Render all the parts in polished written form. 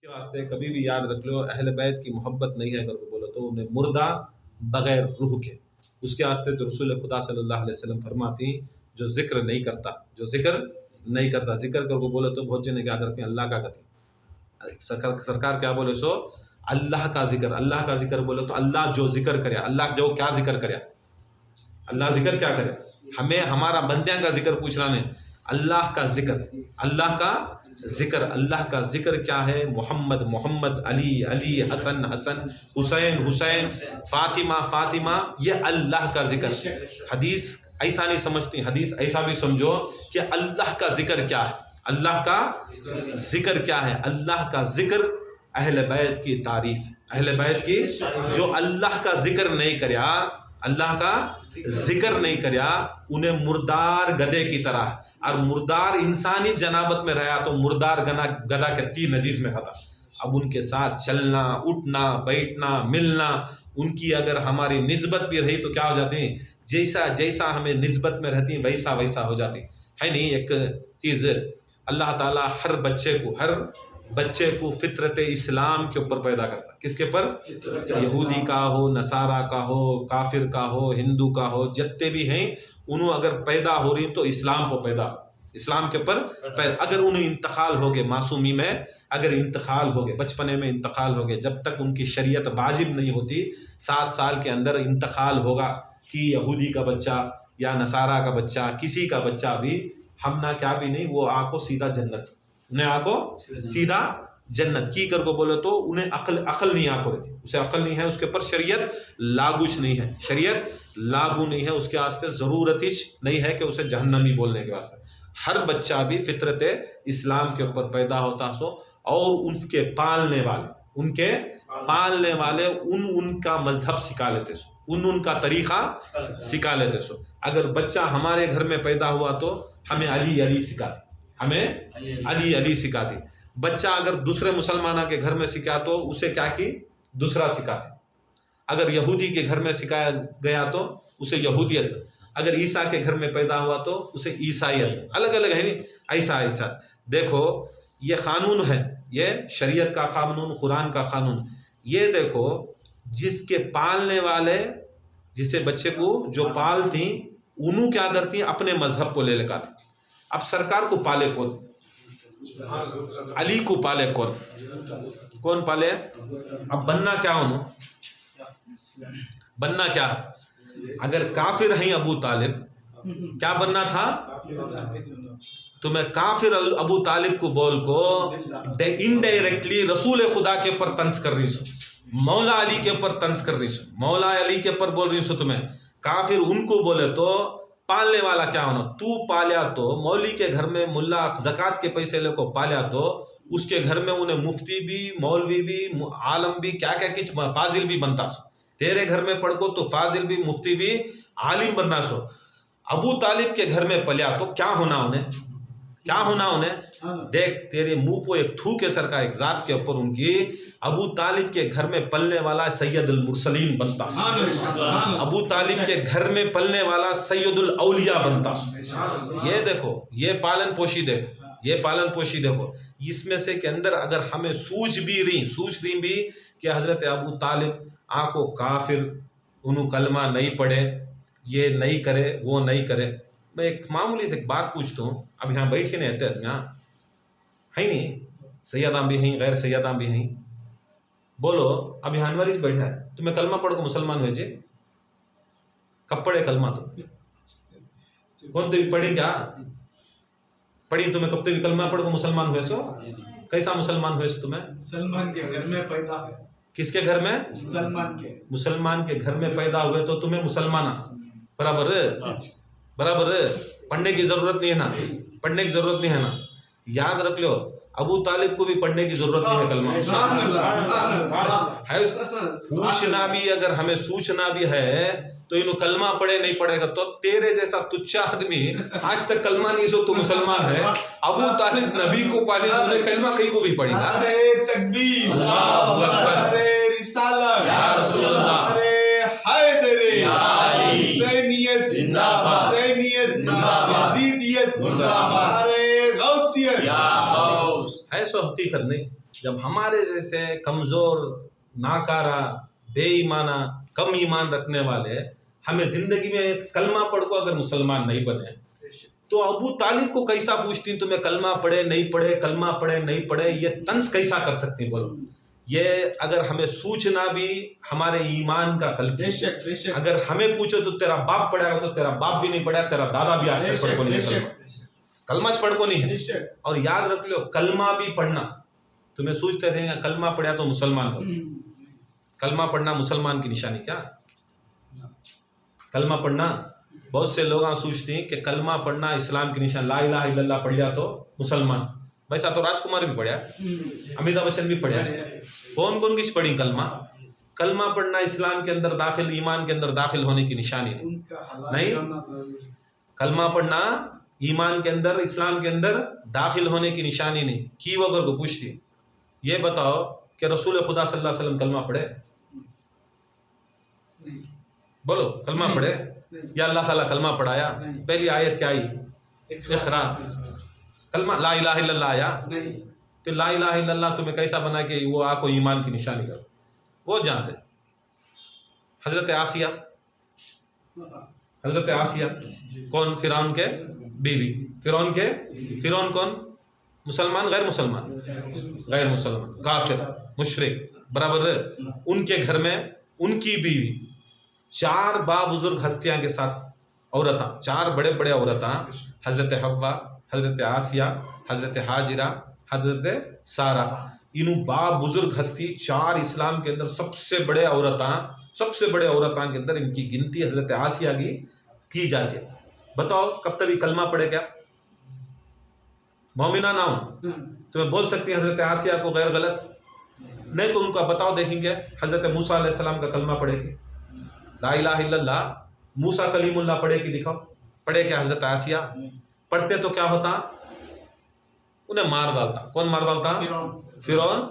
के वास्ते कभी भी याद रख लो, अहले बैत की मोहब्बत नहीं है अगर को बोलो तो उन्हें मुर्दा बगैर रूह के। उसके वास्ते जो रसूल खुदा सल्लल्लाहु अलैहि वसल्लम फरमाती, जो जिक्र नहीं करता, जो जिक्र नहीं करता, जिक्र कर को बोलो तो बहुत जने क्या करते हैं, अल्लाह का कहते। सरकार क्या बोले सो, अल्लाह का जिक्र। अल्लाह का जिक्र बोलो तो अल्लाह जो जिक्र करे, अल्लाह जो क्या जिक्र करे, अल्लाह जिक्र क्या करे। हमें हमारा बंदियां का जिक्र पूछना नहीं, अल्लाह का जिक्र, अल्लाह का जिक्र। अल्लाह का जिक्र क्या है? मोहम्मद मोहम्मद, अली अली, हसन हसन, हुसैन हुसैन, फातिमा फातिमा, ये अल्लाह का जिक्र। हदीस ऐसा नहीं समझती, हदीस ऐसा भी समझो कि अल्लाह का जिक्र क्या है, अल्लाह का जिक्र क्या है। अल्लाह का जिक्र अहले बैत की तारीफ, अहले बैत की, जो अल्लाह का जिक्र नहीं करया, अल्लाह का जिक्र नहीं करया, उन्हें मुर्दार गधे की तरह, और मुर्दार इंसानी जनाबत में रहा तो मुर्दार गधा के तीन नजीस में रहता। अब उनके साथ चलना, उठना, बैठना, मिलना, उनकी अगर हमारी निस्बत भी रही तो क्या हो जाती है, जैसा जैसा हमें निस्बत में रहती वैसा वैसा हो जाती है। नहीं, एक चीज़ अल्लाह ताला हर बच्चे को फितरत इस्लाम के ऊपर पैदा करता। किसके पर? यहूदी का हो, नसारा का हो, काफिर का हो, हिंदू का हो, जितने भी हैं उन्हों अगर पैदा हो रही तो इस्लाम पर पैदा, इस्लाम के ऊपर पैदा। अगर उन्हें इंतकाल हो गए मासूमी में, अगर इंतकाल हो गए बचपने में, इंतकाल हो गए, जब तक उनकी शरीयत वाजिब नहीं होती, 7 साल के अंदर इंतकाल होगा कि यहूदी का बच्चा या नसारा का बच्चा, किसी का बच्चा भी, हम ना क्या भी नहीं, वो आंखों सीधा जन्नत, उन्हें आंखों सीधा जन्नत की कर को बोले तो उन्हें अकल नहीं आंखों रहती, उसे अकल नहीं है, उसके ऊपर शरीयत लागूच नहीं है, शरीयत लागू नहीं है, उसके वास्ते ज़रूरत ही नहीं है कि उसे जहन्नमी बोलने के वास्ते। हर बच्चा भी फितरत इस्लाम के ऊपर पैदा होता सो, और उसके पालने वाले उनका मजहब सिखा लेते सो, उनका तरीक़ा सिखा लेते सो। अगर बच्चा हमारे घर में पैदा हुआ तो हमें अली अली सिखाती, हमें अली अली सिखाती। बच्चा अगर दूसरे मुसलमाना के घर में सीखा तो उसे क्या की, दूसरा सिखाते। अगर यहूदी के घर में सिखाया गया तो उसे यहूदियत, अगर ईसा के घर में पैदा हुआ तो उसे ईसाइयत, अलग अलग है नहीं, ऐसा। देखो ये कानून है, ये शरीयत का कानून, कुरान का कानून। ये देखो जिसके पालने वाले, जिसे बच्चे को जो पालती, उन्हों क्या करती, अपने मजहब को ले लगाती। अब सरकार को पाले कौन? अली को पाले कौन पाले? अब बनना क्या उन्हों, बनना क्या? अगर काफिर हैं अबू तालिब, क्या बनना था तुम्हें? काफिर अबू तालिब को बोल को इनडायरेक्टली रसूल खुदा के ऊपर तंज कर रही सो, मौला अली के ऊपर तंज कर रही सो, मौला अली के ऊपर बोल रही सो तुम्हें। काफिर उनको बोले तो पालने वाला क्या होना? तू पालिया तो मौली के घर में मुल्ला ज़कात के पैसे लेको पालिया तो उसके घर में उन्हें मुफ्ती भी, मौलवी भी, आलम भी, क्या क्या कुछ फाजिल भी बनता सो। तेरे घर में पढ़ को तो फाजिल भी, मुफ्ती भी, आलिम बनना सो। अबू तालिब के घर में पलिया तो क्या होना उन्हें, क्या होना उन्हें? देख तेरे मुंह को एक थूके सर का एक जात के ऊपर उनकी, अबू तालिब के घर में पलने वाला सैयदुल मुरसलीन बनता, अबू तालिब के घर में पलने वाला सैयदुल औलिया बनता। ये देखो, ये पालन पोशी देखो, ये पालन पोशी देखो। इसमें से के अंदर अगर हमें सूझ रही भी कि हजरत अबू तालिब आंखों काफिर, उन्होंने कलमा नहीं पढ़े, ये नहीं करे, वो नहीं करे। मैं एक मामूली से एक बात पूछता हूँ, अब यहाँ बैठ के नहीं रहते आदमी, यहाँ है नहीं, सैयदा भी हैं, गैर सैयदा भी हैं, बोलो अब यहाँ अनवरी से बैठा है, तुम्हें कलमा पढ़ को मुसलमान हुए जे? कब पढ़े कलमा? तो कौन तो भी पढ़ी क्या? पढ़ी तुम्हें कब तो भी कलमा पढ़ को मुसलमान हुए सो? कैसा मुसलमान हुए सो तुम्हें? सलमान के घर में पैदा है। किसके घर में? मुसलमान के घर में पैदा हुए तो तुम्हें मुसलमान, बराबर बराबर। पढ़ने की जरूरत नहीं है ना, पढ़ने की जरूरत नहीं है ना, याद रख लो। अबू तालिब को भी पढ़ने की जरूरत नहीं है कलमा है। पूछना भी, अगर हमें सूचना भी है तो इन्हों कलमा पढ़े नहीं पड़ेगा तो तेरे जैसा तुच्छा आदमी आज तक कलमा नहीं सो तो मुसलमान है। अबू तालिब नबी को पाले, उन्हें कलमा कहीं को भी पढ़ेगा। तकबीर, अल्लाहु अकबर, रिसालत, या रसूलल्लाह, हैदरी, हुसैनियत जिंदाबाद, हुसैनियत जिंदाबाद, यजीदियत जिंदाबाद, गौसियत या गौस है। सो तो हकीकत नहीं। जब हमारे जैसे कमज़ोर, नाकारा, बेईमाना, कम ईमान रखने वाले हमें ज़िंदगी में कलमा पढ़ को अगर मुसलमान नहीं बने, तो अबू तालिब को कैसा पूछती तुम्हें कलमा पढ़े नहीं पढ़े, कलमा पढ़े नहीं पढ़े, ये तंज कैसा कर सकती हैं? बोलो, ये अगर हमें सूचना भी हमारे ईमान का गलती। अगर हमें पूछो तो तेरा बाप पढ़ा तो तेरा बाप भी नहीं पढ़ा, तेरा दादा भी आज तक पढ़ को नहीं है, कलमा पढ़ को नहीं है। और याद रख लो, कलमा भी पढ़ना, तुम्हें सोचते रहेंगे कलमा पढ़ा तो मुसलमान हो। कलमा पढ़ना मुसलमान की निशानी क्या? कलमा पढ़ना, बहुत से लोग सोचते हैं कि कलमा पढ़ना इस्लाम की निशान, ला इलाहा इल्लल्लाह पढ़ लिया तो मुसलमान। वैसा तो राजकुमार भी पढ़ा, अमिताभ बच्चन भी पढ़ा, कौन कौन किस पढ़ी कलमा? कलमा पढ़ना इस्लाम के अंदर दाखिल, ईमान के अंदर दाखिल होने की निशानी नहीं। कलमा पढ़ना ईमान के अंदर, इस्लाम के अंदर दाखिल होने की निशानी नहीं। की वगैरह को पूछती, ये बताओ कि रसूल खुदा सल्लल्लाहु अलैहि वसल्लम कलमा पढ़े? बोलो, कलमा पढ़े या अल्लाह ताला कलमा पढ़ाया? पहली आयत क्या आई? इक़रा। कलमा ला इलाहा इल्लल्लाह आया? फिर ला इलाहा इल्लल्लाह तुम्हें कैसा बना कि वो आको ईमान की निशानी करो? वो जानते। हजरत आसिया, हजरत आसिया कौन? फिरौन के बीवी। फिरौन कौन? मुसलमान गैर मुसलमान? गैर मुसलमान, काफिर, मुशरिक बराबर। उनके घर में उनकी बीवी 4 बाबुजुर्ग हस्तियां के साथ औरतां, 4 बड़े बड़े औरतां, हजरत हव्वा, हजरत आसिया, हजरत हाजिरा, हजरत सारा। इन बाबुजुर्ग हस्ती 4 इस्लाम के अंदर सबसे बड़े औरतां के अंदर इनकी गिनती हजरत आसिया की जाती है। बताओ कब तभी कलमा पड़े क्या? मोमिना ना हो तुम्हें बोल सकती है हजरत आसिया को गैर गलत नहीं, तो उनका बताओ देखेंगे हजरत मूसा अलैहिस्सलाम का कलमा पढ़े कि ला इलाहा इल्लल्लाह, मूसा कलीमुल्लाह पढ़े कि दिखाओ? पढ़े क्या हजरत आसिया? पढ़ते तो क्या होता? उन्हें मार डालता। कौन मार डालता? फिरौन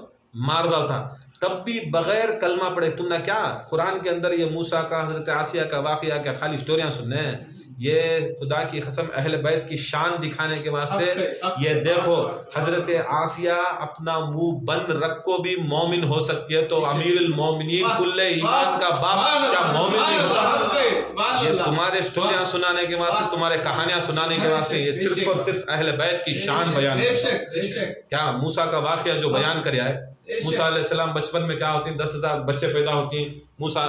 मार डालता। तब भी बगैर कलमा पढ़े। तुमने क्या कुरान के अंदर ये मूसा का, हजरत आसिया का वाक़या क्या खाली स्टोरियां सुनने हैं? ये खुदा की कसम अहले बैत की शान दिखाने के वास्ते। ये देखो, हजरत आसिया अपना मुंह बंद रख को भी मोमिन हो सकती है, तो अमीरुल मोमिनीन कुल्ले ईमान का बाप क्या मोमिन नहीं होता? ये तुम्हारे स्टोरियां सुनाने के वास्ते, तुम्हारे कहानियां सुनाने के वास्ते, ये सिर्फ और सिर्फ अहले बैत की शान बयान है। क्या मूसा का वाक़या जो बयान कर है, मूसा अलैहिस्सलाम बचपन में क्या होती, 10,000 बच्चे पैदा होती हैं। मूसा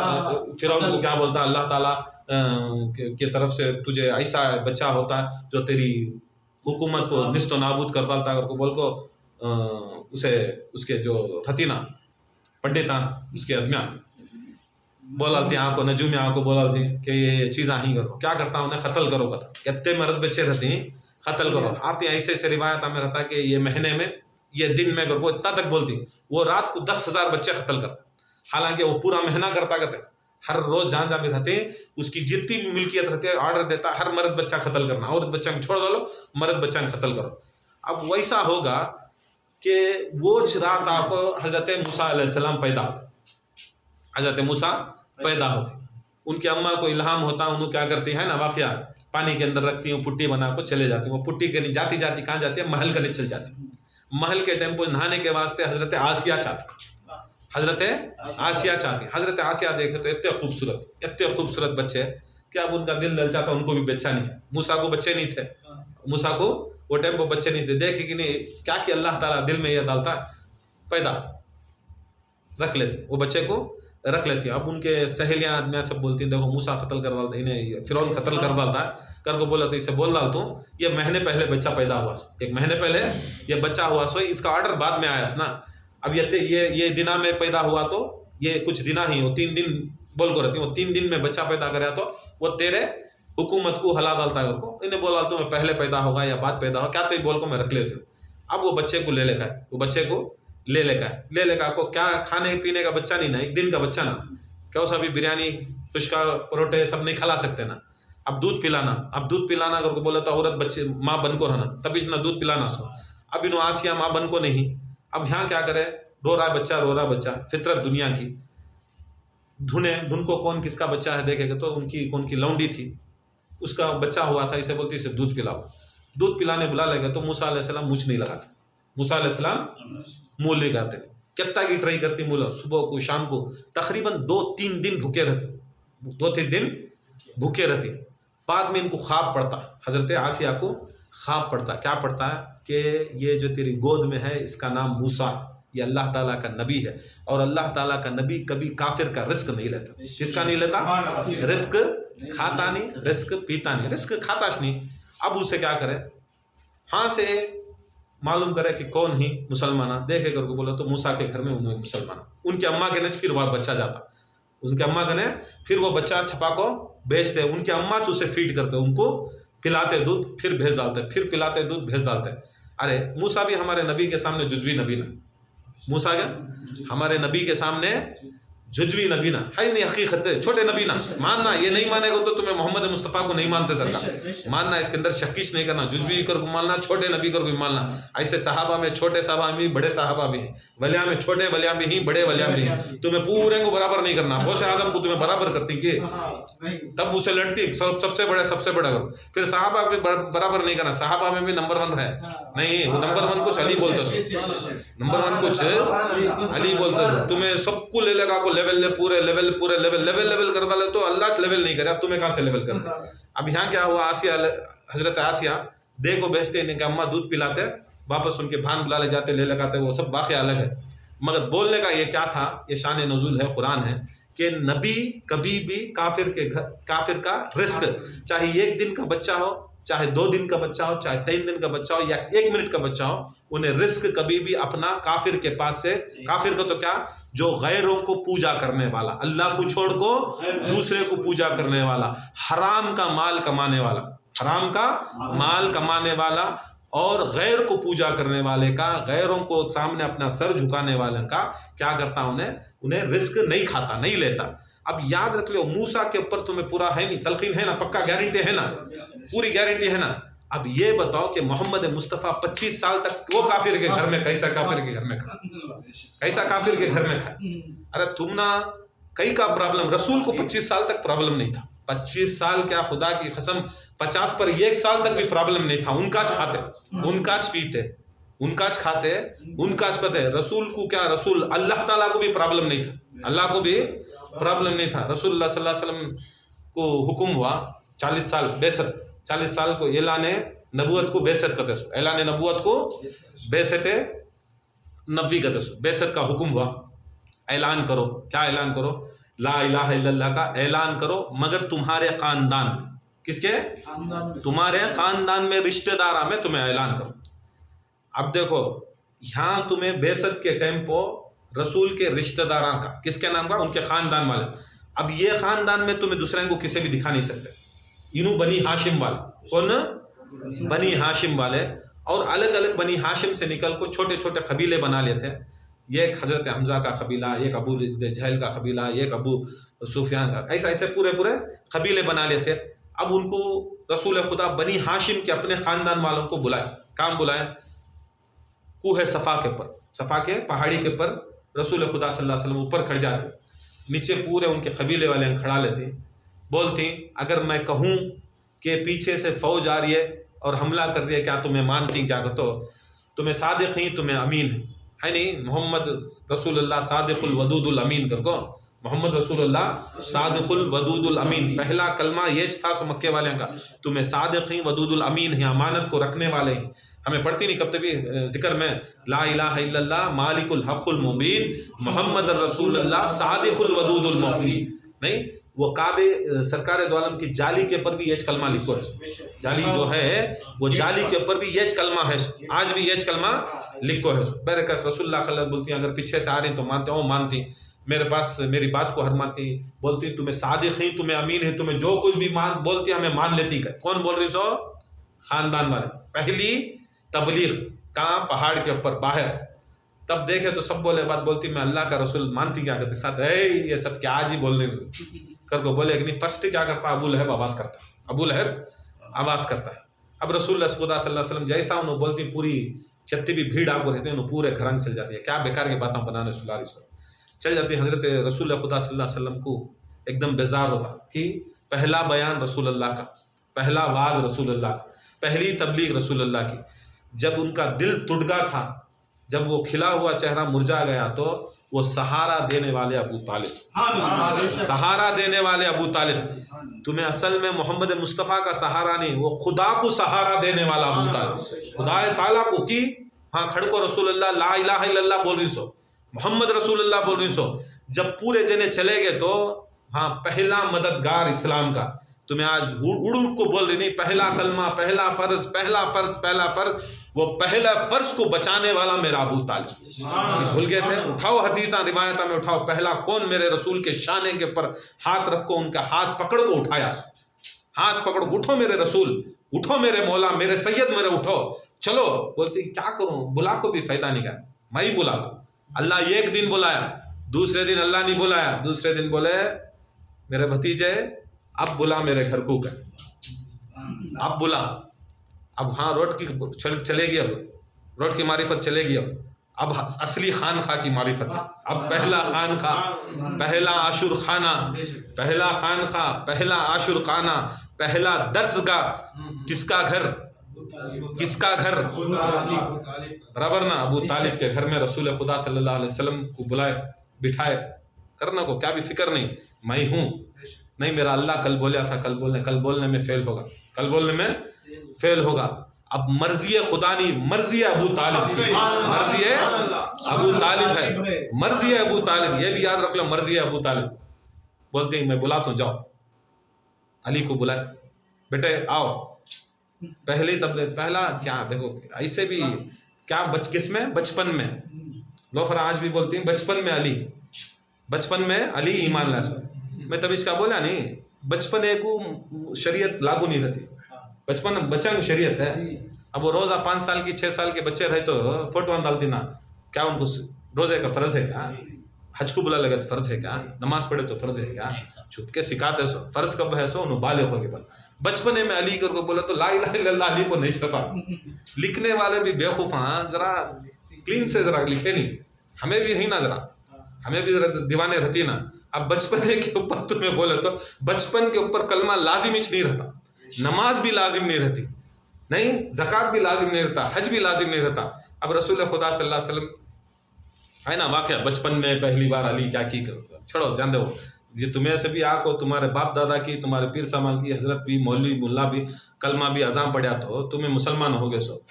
फिरौन को क्या बोलता, अल्लाह ताला के तरफ से तुझे ऐसा बच्चा होता जो तेरी हुकूमत को निस्तो नाबूद कर डालता। अगर को बोल को उसे उसके जो हतीना पंडिता उसके अदमिया बोलती आँखों नजूम आँखों बोलती कि ये चीज़ ही करो, क्या करता उन्हें कत्ल करो कर इतने मर्द बच्चे रहती कत्ल करो। आती ऐसे ऐसे रिवायत में रहता कि ये महीने में, ये दिन में अगर वो इतना तक बोलती, वो रात को 10,000 बच्चे कत्ल करता। हालांकि वो पूरा महीना करते, हर रोज जहाँ जहाँ भी रहते उसकी जितनी भी मिल्कियत रहती है ऑर्डर देता, हर मर्द बच्चा कत्ल करना, औरत बच्चा को छोड़ डालो, मर्द बच्चा को कत्ल करो। अब वैसा होगा कि वो रात आपको हजरत मूसा अलैहिस्सलाम पैदा होते, हजरत मूसा पैदा होते, उनकी अम्मा को इल्हाम होता, उन्होंने क्या करती है ना वाक़या, पानी के अंदर रखती हूँ, पुट्टी बना को चले जाती हूँ। वो पुट्टी के जाती जाती कहाँ जाती है? महल के नीचे चल जाती। महल के टेम्पो नहाने के वास्ते हजरत आसिया चाहती, हजरत आसिया देखे तो इतने खूबसूरत बच्चे कि अब उनका दिल ललचाता, उनको भी बच्चा नहीं है। मूसा को बच्चे नहीं थे, मूसा को वो टाइम पर बच्चे नहीं थे। देखे कि नहीं क्या कि अल्लाह ताला दिल में यह डालता, पैदा रख लेती, वो बच्चे को रख लेती। अब उनके सहेलियाँ आदमियाँ सब बोलती हैं देखो मूसा कत्ल कर डालता, इन्हें फिरौन कत्ल कर डालता है, कर को बोला तो इसे बोल डालता हूँ, ये महीने पहले बच्चा पैदा हुआ, 1 महीने पहले ये बच्चा हुआ, सो इसका ऑर्डर बाद में आया ना। अब ये दिना में पैदा हुआ तो ये कुछ दिना ही हो, 3 दिन बोल को रहती, वो 3 दिन में बच्चा पैदा करे तो वो तेरे हुकूमत को हला डालता है। को इन्हें बोला तो मैं पहले पैदा होगा या बाद पैदा होगा, क्या तो बोल को मैं रख लेती हूँ। अब वो बच्चे को ले लेगा, वो बच्चे को ले लेगा को क्या खाने पीने का बच्चा नहीं ना, 1 दिन का बच्चा ना, क्या उस अभी बिरयानी खुशका परोठे सब नहीं खिला सकते ना। अब दूध पिलाना अगर को बोला तो औरत बच्चे माँ बन को रहना, तभी ना दूध पिलाना सो। अब इन आसिया माँ बन को नहीं, अब यहाँ क्या करे, रो रहा बच्चा, फितरत दुनिया की ढूंढ को कौन किसका बच्चा है देखेगा तो उनकी कौन की लौंडी थी, उसका बच्चा हुआ था, इसे बोलती इसे दूध पिलाओ। दूध पिलाने बुला लेगा तो मूसा अलैहिस्सलाम मुझ नहीं लगाते, मूसा अलैहिस्सलाम मूले करते थे, कितना की ट्राई करती मूला, सुबह को शाम को तकरीबन 2-3 दिन भूखे रहते, 2-3 दिन भूखे रहते। बाद में इनको ख्वाब पड़ता, हजरत आसिया को ख्वाब पड़ता, क्या पड़ता है कि ये जो तेरी गोद में है इसका नाम मूसा, ये अल्लाह ताला का नबी है, और अल्लाह ताला का नबी कभी काफिर का रिस्क नहीं लेता। किसका नहीं लेता? रिस्क खाता नहीं, रिस्क पीता नहीं, रिस्क खाता नहीं। अब उसे क्या करे, हाँ से मालूम करे कि कौन ही मुसलमान देखे करके बोला तो मूसा के घर में उन्होंने मुसलमान, उनके अम्मा के ने फिर वह बच्चा जाता, उनके अम्मा के ने फिर वो बच्चा छपा को बेचते, उनके अम्मा उसे फीड करते, उनको पिलाते दूध, फिर भेज डालते, फिर पिलाते दूध, भेज डालते। अरे मूसा भी हमारे नबी के सामने जुजवी नबी ना, मूसा क्या हमारे नबी के सामने जुजवी नबी ना है नहीं, हकीकत छोटे नबी ना। मानना, ये नहीं मानेगा तो तुम्हें मोहम्मद मुस्तफ़ा को नहीं मानते सरकार, मानना, इसके अंदर शक्किश नहीं करना, जुजवी कर को मानना, छोटे नबी कर को मानना। ऐसे सहाबा में छोटे सहाबा भी, बड़े सहाबा भी हैं, वलिया में छोटे वलिया भी ही, बड़े वलिया भी हैं। तुम्हें पूरे को बराबर नहीं करना, गौसे आजम को तुम्हें बराबर करती कि तब उसे लड़ती सबसे बड़ा करो, फिर सहाबा भी बराबर नहीं करना, सहाबा में भी नंबर 1 है नहीं, वो नंबर 1 कुछ अली बोलते हो, नंबर 1 कुछ अली बोलते हो। तुम्हें सबको ले लगा को लेवल ले, पूरे लेवल कर डाले तो अल्लाह से लेवल नहीं करे, अब तुम्हें कहां से लेवल करते। अब यहाँ क्या हुआ, आसिया, हजरत आसिया देखो बेचते, इनके अम्मा दूध पिलाते, वापस उनके भान बुला ले जाते, ले लगाते, वो सब वाक़या अलग है। मगर बोलने का ये क्या था, ये शान नज़ूल है, कुरान है कि नबी कभी भी काफिर के घर, काफिर का रिस्क, चाहे 1 दिन का बच्चा हो, चाहे 2 दिन का बच्चा हो, चाहे 3 दिन का बच्चा हो, या 1 मिनट का बच्चा हो, उन्हें रिस्क कभी भी अपना काफिर के पास से, काफिर को तो क्या, जो गैरों को पूजा करने वाला, अल्लाह को छोड़ को दूसरे को पूजा करने वाला, हराम का माल कमाने वाला, हराम का माल कमाने वाला और गैर को पूजा करने वाले का, गैरों को सामने अपना सर झुकाने वाले का क्या करता, उन्हें रिस्क नहीं खाता, नहीं लेता। अब याद रख लो, मूसा के ऊपर तुम्हें पूरा है नहीं, तलकीन है ना, पक्का गारंटी है ना, पूरी गारंटी है ना। अब ये बताओ कि मोहम्मद मुस्तफ़ा 25 साल तक वो काफिर के घर में, कैसा काफिर के घर में खा, कैसा काफिर के घर में खा। अरे तुम ना, कई का प्रॉब्लम, रसूल को 25 साल तक प्रॉब्लम नहीं था, 25 साल क्या, खुदा की कसम 50 पर 1 साल तक भी प्रॉब्लम नहीं था। उनकाच खाते, उनकाच पीते, उनकाच खाते, उनकाच पते। रसूल को क्या, रसूल अल्लाह ताला को भी प्रॉब्लम नहीं था, अल्लाह को भी प्रॉब्लम नहीं था। रसूलुल्लाह सल्लल्लाहु अलैहि वसल्लम को हुक्म हुआ 40 साल बेसत, 40 साल को ऐलाने नबूवत को बेसत कहते, ऐलाने नबूवत को बेसत नबी कहते, बेसत का हुक्म हुआ, ऐलान करो। क्या ऐलान करो? ला इलाहा इल्लल्लाह का ऐलान करो, मगर तुम्हारे खानदान, किसके, तुम्हारे खानदान में, रिश्तेदार में तुम्हें ऐलान करो। अब देखो यहाँ तुम्हें बेसत के टाइम पर रसूल के रिश्तेदार का, किसके नाम का, उनके खानदान वाले। अब ये खानदान में तुम्हें दूसरे को किसी भी दिखा नहीं सकते, इनू बनी हाशिम वाले, कौन, बनी हाशिम वाले, और अलग अलग बनी हाशिम से निकल को छोटे छोटे कबीले बना लिए थे। एक हजरत हमजा का कबीला, एक अबू जहल का कबीला, एक अबू सुफियान का, ऐसा ऐसे पूरे पूरे कबीले बना लिए थे। अब उनको रसूल खुदा बनी हाशिम के अपने खानदान वालों को बुलाए, काम बुलाए, कूह सफ़ा के ऊपर, सफ़ा के पहाड़ी के ऊपर रसूल खुदा सल्लल्लाहु अलैहि वसल्लम ऊपर खड़ जाते, नीचे पूरे उनके कबीले वाले खड़ा लेते, बोलती अगर मैं कहूँ कि पीछे से फौज आ रही है और हमला कर रही है, क्या तुम्हें मानती, क्या कहते हो, तुम्हें सादिक ही, तुम्हें अमीन है नहीं, मोहम्मद रसूलुल्लाह सादिकुल वदूदुल अमीन कर को, मोहम्मद रसूलुल्लाह सादिकुल वदूदुल अमीन, पहला कलमा ये था सो मक्के वाले का, तुम्हें सादिक ही वदूदुल अमीन है, अमानत को रखने वाले हैं। हमें पढ़ती नहीं कब भी जिक्र में, ला इलाहा इल्लल्लाह मालिकुल हक़ुल मुबीन मोहम्मद रसूलुल्लाह सादिकुल वदूदुल मुबीन, नहीं, वो काबे सरकार दो आलम की जाली के ऊपर भी ये कलमा लिखो है, जाली जो है वो जाली के ऊपर भी ये कलमा है, आज भी ये कलमा लिखो है। बरकत रसूलुल्लाह सल्लल्लाहु बोलती हैं, अगर पीछे से आ रही तो मानते हो, मानती, मेरे पास मेरी बात को हरमाती, बोलती तुम्हें सादिक ही, तुम्हें अमीन है, तुम्हें जो कुछ भी मान बोलती हमें मान लेती। कौन बोल रही सो? खानदान वाले। पहली तबलीग कहाँ? पहाड़ के ऊपर बाहर। तब देखे तो सब बोले बात, बोलती मैं अल्लाह का रसूल, मानती क्या करते साथ, ये सब क्या आज ही बोलने कर को बोले नहीं। फर्स्ट क्या करता? अबू लहब आवाज़ करता, अबू लहब आवाज़ करता है। अब रसूल खुदा सल्लल्लाहु अलैहि वसल्लम जैसा उन्होंने बोलती, पूरी छत्ती भी भीड़ आपको रहती है, उन्होंने पूरे घर चल जाती है, क्या बेकार की बातें बनाने सुलारी चल जाती है। हज़रत रसूल खुदा सल्लल्लाहु अलैहि वसल्लम को एकदम बेजार होता कि पहला बयान रसूलुल्लाह का, पहला वाज रसूलुल्लाह, पहली तबलीग रसूलुल्लाह की। जब उनका दिल टूट गया था जब वो खिला हुआ चेहरा मुरझा गया तो वो सहारा देने वाले अबू तालिब, सहारा देने वाले अबू तालिब। तुम्हें असल में मोहम्मद मुस्तफ़ा का सहारा नहीं, वो खुदा को सहारा देने वाला अबू तालिब, खुदा ताला को कि हाँ खड़को रसूलुल्लाह ला इलाहा इल्लल्लाह बोल रही सो, मोहम्मद रसूलुल्लाह बोल रही सो। जब पूरे जने चले गए तो हाँ पहला मददगार इस्लाम का तुम्हें आज उड़ उड़ को बोल रही नहीं, पहला कलमा, पहला फर्ज, पहला फर्ज, पहला फर्ज, वो पहला फर्ज को बचाने वाला मेरा अबू तालिब। भूल गए थे, उठाओ हदीसा रिवायता में उठाओ, पहला कौन मेरे रसूल के शाने के ऊपर हाथ रखो, उनका हाथ पकड़ को उठाया, हाथ पकड़ो, उठो मेरे रसूल, उठो मेरे मौला, मेरे सैयद, मेरे उठो, चलो। बोलती क्या करूं, बुला को भी फायदा नहीं, का मैं ही बुला दो। अल्लाह एक दिन बुलाया, दूसरे दिन अल्लाह नहीं बुलाया, दूसरे दिन बोले मेरे भतीजे अब बुला मेरे घर को, अब बुला, अब हाँ रोड की चलेगी, अब रोड की मारिफत चलेगी, अब असली खान खा की मारिफत है। अब पहला खान खा, पहला आशुर खाना, पहला खान खा, पहला आशुर खाना, पहला दर्सगाह, किसका घर, किसका घर, बराबर ना, अबू तालिब के घर में रसूल खुदा सल्लल्लाहु अलैहि वसल्लम को बुलाए, बिठाए, करना को क्या भी फिक्र नहीं, मैं हूँ, नहीं मेरा अल्लाह कल बोला था, कल बोलने में फेल होगा, कल बोलने में फेल होगा। अब मर्जी खुदा नहीं, मर्जी अबू तालिब थी, मर्जी अबू तालिब है, मर्जी अबू तालिब, ये भी याद रख लो, मर्जी अबू तालिब। बोलते हैं मैं बुलाता हूँ, जाओ, अली को बुलाए, बेटे आओ, पहले तब पहला क्या देखो, ऐसे भी क्या किसमें, बचपन में लोफर आज भी बोलते हैं बचपन में अली, बचपन में अली ईमान ला। मैं तभी इसका बोला नहीं, बचपन एक शरीयत लागू नहीं रहती, बचपन बच्चा शरीयत है। अब वो रोज़ा 5 साल की 6 साल के बच्चे रहे तो फोटो डालती ना, क्या उनको रोज़े का फ़र्ज़ है क्या, हज को बुला लगे तो फ़र्ज़ है क्या, नमाज पढ़े तो फ़र्ज़ है क्या, छुप के सिखाते सो, फ़र्ज़ कब है सो बालिग़ होगे बल। बचपने में अली करके बोला तो ला इलाहा इल्लल्लाह अली को नहीं छपा। लिखने वाले भी बेवकूफ़, हाँ ज़रा क्लीन से ज़रा लिखे नहीं, हमें भी नहीं ना, ज़रा हमें भी ज़रा दीवाने रहती ना। अब बचपने के ऊपर तुम्हें बोले तो बचपन के ऊपर कलमा लाजिम ही नहीं रहता, नमाज भी लाजिम नहीं रहती, नहीं ज़कात भी लाजिम नहीं रहता, हज भी लाजिम नहीं रहता। अब रसूल खुदा सल्लल्लाहु अलैहि वसल्लम है ना वाक़या, बचपन में पहली बार अली क्या की, छोड़ो जान दो, ये तुम्हें से भी आको, तुम्हारे बाप दादा की, तुम्हारे पीर सामान की, हजरत भी, मौलवी मुल्ला भी कलमा भी अज़ाम पढ़ा तो तुम्हें मुसलमान हो गए सो।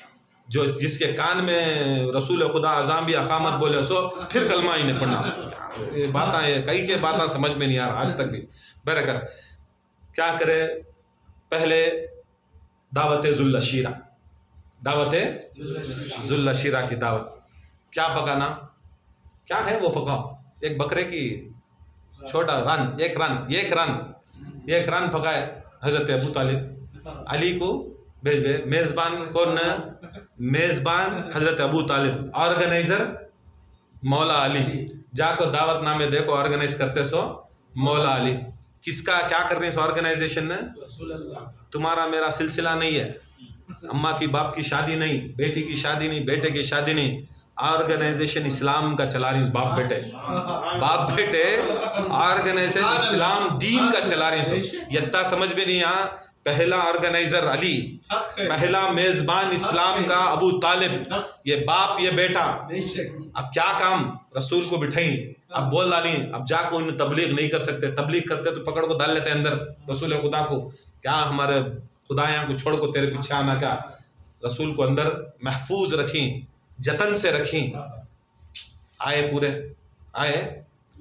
जो जिसके कान में रसूल खुदा अज़ाम भी अकामत बोले सो फिर कलमा ही नहीं पढ़ना सो। ये बातें कई के बातें समझ में नहीं आ रहा आज तक भी। बरकर क्या करे, पहले दावत ज़ुल्लशीरा, दावत ज़ुल्लशीरा की दावत, क्या पकाना, क्या है वो पकाओ, एक बकरे की छोटा रन, एक रन पकाए हजरत अबू तालिब, अली को भेज, मेज़बान कौन, मेज़बान हजरत अबू तालिब, ऑर्गेनाइजर मौला अली, जाको दावत नामे देखो ऑर्गेनाइज करते सो मौला अली। किसका क्या कर रहे हैं इस ऑर्गेनाइजेशन में, तुम्हारा मेरा सिलसिला नहीं है, अम्मा की बाप की शादी नहीं, बेटी की शादी नहीं, बेटे की शादी नहीं, ऑर्गेनाइजेशन इस्लाम का चला रही, बाप बेटे ऑर्गेनाइजेशन इस्लाम दीन का चला रही सो। यत्ता समझ में नहीं आ, पहला ऑर्गेनाइजर अली, पहला मेज़बान इस्लाम का अबू तालिब, ये बाप ये बेटा। अब क्या काम, रसूल को बिठाई, अब बोल डाली, अब जाको उन्हें तबलीग नहीं कर सकते, तबलीग करते तो पकड़ को डाल लेते अंदर रसूल खुदा को, क्या हमारे खुदायाँ को छोड़ को तेरे पीछे आना, क्या रसूल को अंदर महफूज रखी, जतन से रखी। आए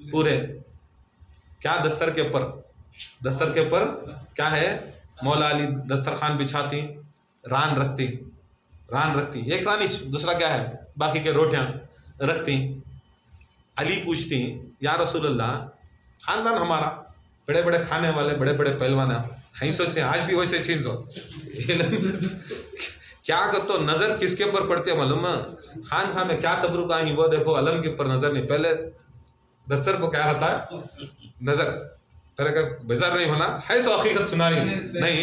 पूरे क्या दस्तर के ऊपर क्या है, मौला अली दस्तरखान बिछाती, रान रखती, एक रानी, दूसरा क्या है, बाकी के रोटियां रखती। अली पूछती या रसूलल्लाह, खानदान हमारा बड़े बड़े खाने वाले, बड़े बड़े पहलवान हैं, सोचे आज भी वैसे चीज हो क्या कर, तो नजर किसके ऊपर पड़ती है मालूम है, खान में क्या तबरुक आई, वो देखो अलम के ऊपर नजर नहीं, पहले दस्तर को क्या रहता है, नजर, पहले का बेजार नहीं होना है, सो हकीकत सुना नहीं,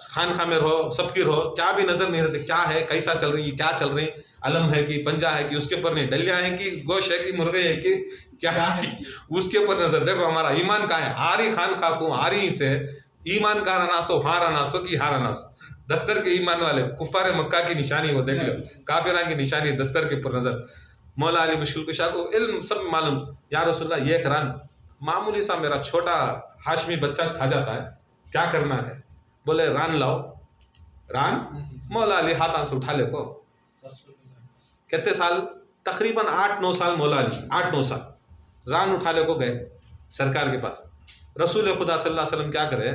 खान में रहो, सबकी रहो, क्या भी नजर नहीं रहती, क्या है, कैसा चल रही है, क्या चल रही, अलम है कि पंजा है कि उसके ऊपर नहीं, डलिया है कि गोश है कि मुर्गे है कि क्या है, उसके ऊपर नजर। देखो हमारा ईमान कहाँ है, आरी खान खाकू आरी से ईमान का रनासो, हारा नासो की हारा नासो, दस्तर के ईमान वाले कुफ्फारे मक्का की निशानी, वो देख लो, काफिरा की निशानी दस्तर के ऊपर नजर। मौला अली मुश्किल कुशा को इल्म सब मालूम, या रसूलल्लाह ये एक रान मामूली सा मेरा छोटा हाशमी बच्चा खा जाता है, क्या करना है? बोले रान लाओ। रान मौला अली हाथां से उठा ले को। कितने साल? तकरीबन 8-9 साल। मौला अली 8-9 साल रान उठा ले को गए सरकार के पास। रसूल खुदा सल्लल्लाहु अलैहि वसल्लम क्या करे?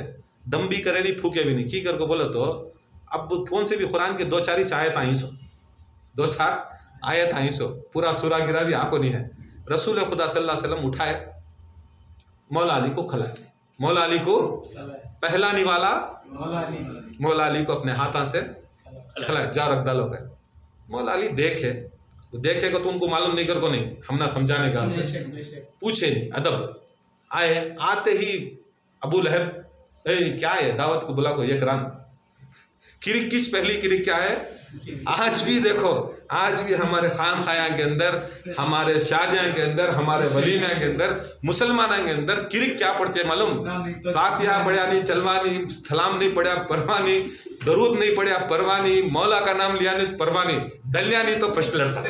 दम भी करे नहीं, फूके भी नहीं, की कर को बोले तो अब कौन से भी कुरान के 2-4 आयत आई सो, 2-4 आयत आई सो, पूरा सूरा गिरा भी आको नहीं है। रसूल खुदा सल्लल्लाहु अलैहि वसल्लम उठाए, मौला अली को खिलाए। मौला अली को पहला निवाला मौला अली को अपने हाथों से खिलाए, जा रख डालो गए। मौला अली देखेगा तो उनको मालूम नहीं कर को नहीं, हम ना समझाने का पूछे नहीं, अदब आए। आते ही अबू लहब क्या है, दावत को बुला को ये करान। किरिक किच पहली किरिक क्या है? आज भी देखो, आज भी हमारे खान खाया के अंदर, हमारे शाहजहां के अंदर, हमारे वलीमा के अंदर, मुसलमानों के अंदर किरिक क्या पढ़ते हैं मालूम? फातिहा पढ़ा नहीं, चलवा नहीं, सलाम नहीं पढ़ा, परवाह नहीं, दरूद नहीं पढ़ा, परवाह नहीं, मौला का नाम लिया नहीं, परवाह नहीं, डलिया नहीं तो प्रश्न लड़ता।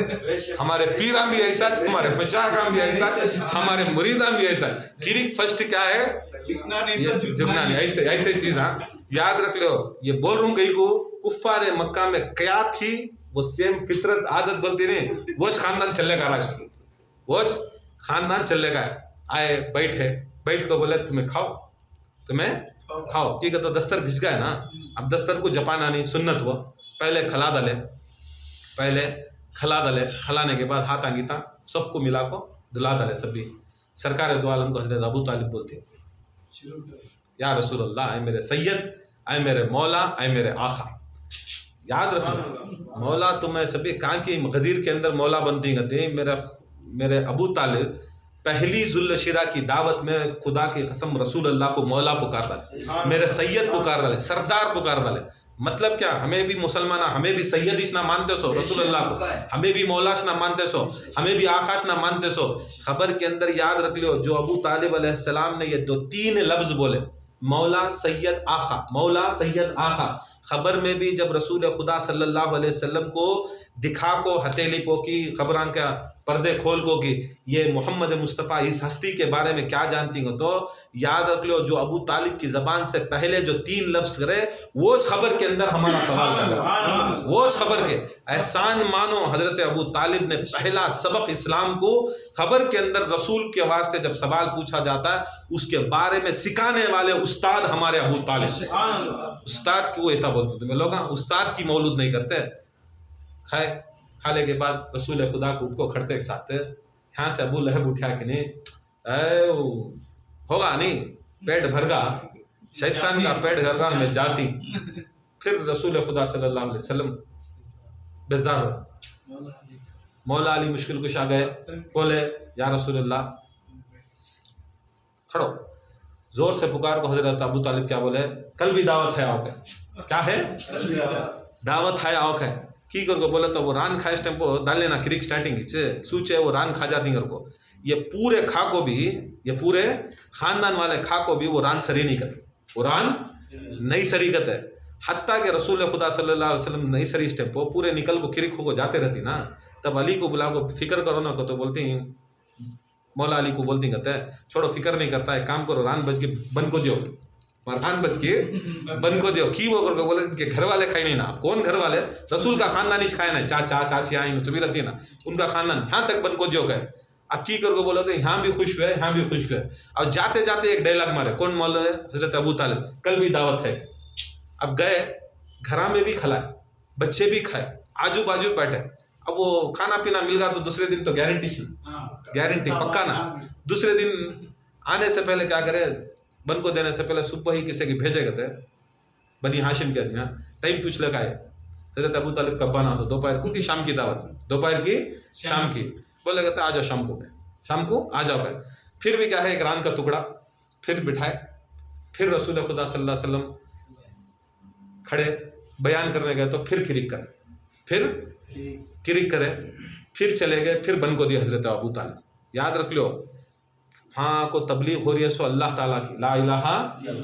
हमारे पीरा भी ऐसा, हमारे मशाइख भी ऐसा, हमारे मुरीदा भी ऐसा। किरिक फर्स्ट क्या है? झुकना नहीं, ऐसे चीज। हाँ याद रख लो, ये बोल रहा हूँ कहीं को, कुफ्फारे मक्का में क्या थी वो सेम फितरत आदत बोलती नहीं, वो खानदान चलेगा, राज वो खानदान चलेगा। आए बैठ को बोले तुम्हें खाओ, ठीक है। तो दस्तर भिज गए ना, अब दस्तर को जपाना नहीं, सुन्नत हुआ। पहले खिला दले, खिलाने के बाद हाथ आंगीता सबको मिला को दिला दले। सभी सरकार दो आलम को हजरत अबू तालिब बोलते, या रसूल अल्लाह, आए मेरे सैयद, आए मेरे मौला, आए मेरे आखा। याद रखना, मौला तुम्हें सभी कहाँ की गदीर के अंदर मौला बनती गती। मेरे अबू तालिब पहली जुल्लशिरा की दावत में खुदा की कसम रसूल अल्लाह को मौला पुकार डाले, मेरे सैयद पुकार डाले, सरदार पुकार डाले। मतलब क्या? हमें भी मुसलमान, हमें भी सैयद इस ना मानते सो रसूल अल्लाह को, हमें भी मौला ना मानते सो, हमें भी आकाश ना मानते सो। खबर के अंदर याद रख लो, जो अबू तालिब अलैहिस्सलाम ने ये 2-3 लफ्ज बोले, मौला सैयद आखा, मौला सैयद आखा। खबर में भी जब रसूल खुदा सल्लल्लाहु अलैहि वसल्लम को दिखा को हथेली पो की खबरां का पर्दे खोल को कि ये मोहम्मद मुस्तफ़ा इस हस्ती के बारे में क्या जानती हो, तो याद रख लो जो अबू तालिब की ज़बान से पहले जो 3 लफ्ज़ करे वो खबर के अंदर हमारा सवाल है, वो खबर के एहसान मानो। हज़रत अबू तालिब ने पहला सबक इस्लाम को खबर के अंदर रसूल के वास्ते जब सवाल पूछा जाता है उसके बारे में सिखाने वाले उस्ताद हमारे अबू तालिब। उस्ताद की वो इतना बोलते थे लोग, उस्ताद की मौलूद नहीं करते। खाने के बाद रसूल खुदा को उनको खड़ते के साथ यहाँ से अबू लहब उठा के नहीं होगा नहीं, पेट भरगा, शैतान का पेट भरगा में जाती। फिर रसूल खुदा सल्लल्लाहु अलैहि वसल्लम बेजार हुए, मौला अली मुश्किल कुश आ गए, बोले या रसूल अल्लाह खड़ो। जोर से पुकार को हजरत अबू तालिब क्या बोले, कल भी दावत है आओ के, क्या है दावत है आओ के की कर को बोले तो वो रान खाए टेम्पो डाल लेना क्रिक स्टार्टिंग की सूचे वो रान खा जाती कर को। ये पूरे खा को भी, ये पूरे खानदान वाले खा को भी वो रान सरी नहीं करते, वो रान नहीं सरी करते। हत्ता के रसूल खुदा सल्लल्लाहु अलैहि वसल्लम नहीं सरी टेम्पो पूरे निकल को क्रिक को जाते रहती ना, तब अली को बुला को फिक्र करो ना को, तो बोलती मौला अली को बोलती कहते हैं छोड़ो फिक्र नहीं करता है, काम करो रान बच के बन को दियो, रान बच के बन को दियो। की वो करके बोले कि घर वाले खाए नहीं ना, कौन घर वाले? रसूल का खानदान ही खाए ना, चाचा चाची आई सभी रहती है ना, उनका खानदान यहाँ तक बन को दियो कहे। अब की करके बोलो तो यहाँ भी खुश हुए, यहाँ भी खुश हुए। और जाते जाते एक डायलॉग मारे, कौन मौला है? हजरत अबू तालिब, कल भी दावत है। अब गए घरा में भी खिलाए, बच्चे भी खाए, आजू बाजू बैठे। अब वो खाना पीना मिल गया तो दूसरे दिन तो गारंटी पक्का ना। दूसरे दिन आने से पहले क्या करे, बन को देने से पहले सुबह ही किसी की भेजे गए बनी हाशिम के दिया टाइम पूछ लगा है हजरत अबू तालिब कब बना सो दोपहर को कि शाम की दावत, दोपहर की शाम की। बोले कहते आ जाओ शाम को गए, शाम को आ जाओ गए। फिर भी क्या है एक रान का टुकड़ा फिर बिठाए, फिर रसूल खुदा सल्लल्लाहु अलैहि वसल्लम खड़े बयान करने गए तो फिर किरिक करे, फिर किरिक करे, फिर चले गए, फिर बन को दिया हजरत अबू तालिब। याद रख लो हाँ को तबलीग हो रही है सो अल्लाह ताला की, ला इलाहा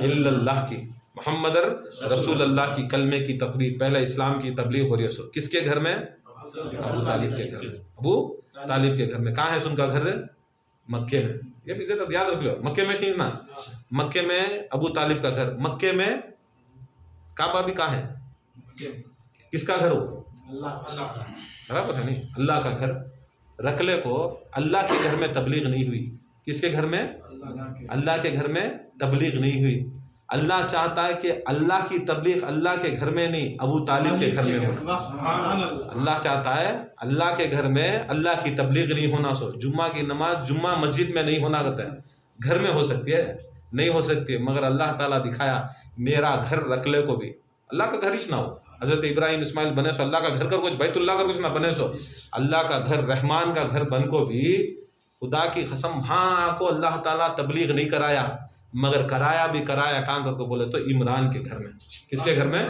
इल्लल्लाह की, मुहम्मदर रसूल अल्लाह की कलमे की तकरीर, पहले इस्लाम की तबलीग हो रही है सो किसके घर में? अबू तालिब के घर में। अबू तालिब के घर में। कहाँ है उनका घर? मक्के में। ये भी जरा याद रख लो, मक्के में नहीं ना, मक्के में अबू तालिब का घर। मक्के में काबा भी कहाँ है? किसका घर हो? बराबर है नहीं, अल्लाह का घर। रखले को अल्लाह के घर में तबलीग नहीं हुई। किसके घर में? अल्लाह के घर में तबलीग नहीं हुई। अल्लाह चाहता है कि अल्लाह की तबलीग अल्लाह के घर में नहीं, अबू तालिब के घर में हो। अल्लाह चाहता है अल्लाह के घर में अल्लाह की तबलीग नहीं होना। सो जुम्मा की नमाज जुम्मा मस्जिद में नहीं होना कहता है, घर में हो सकती है, नहीं हो सकती। मगर अल्लाह ताला दिखाया मेरा घर रखले को भी अल्लाह का घर ही ना हो। हज़रत इब्राहिम इस्माइल बने सो अल्लाह का घर कर कुछ, बैतुल्लाह कर कुछ ना बने सो अल्लाह का घर, रहमान का घर बन को भी खुदा की कसम वहाँ को अल्लाह ताला तबलीग नहीं कराया, मगर कराया भी कराया कहाँ करके बोले तो इमरान के घर में। किसके घर में?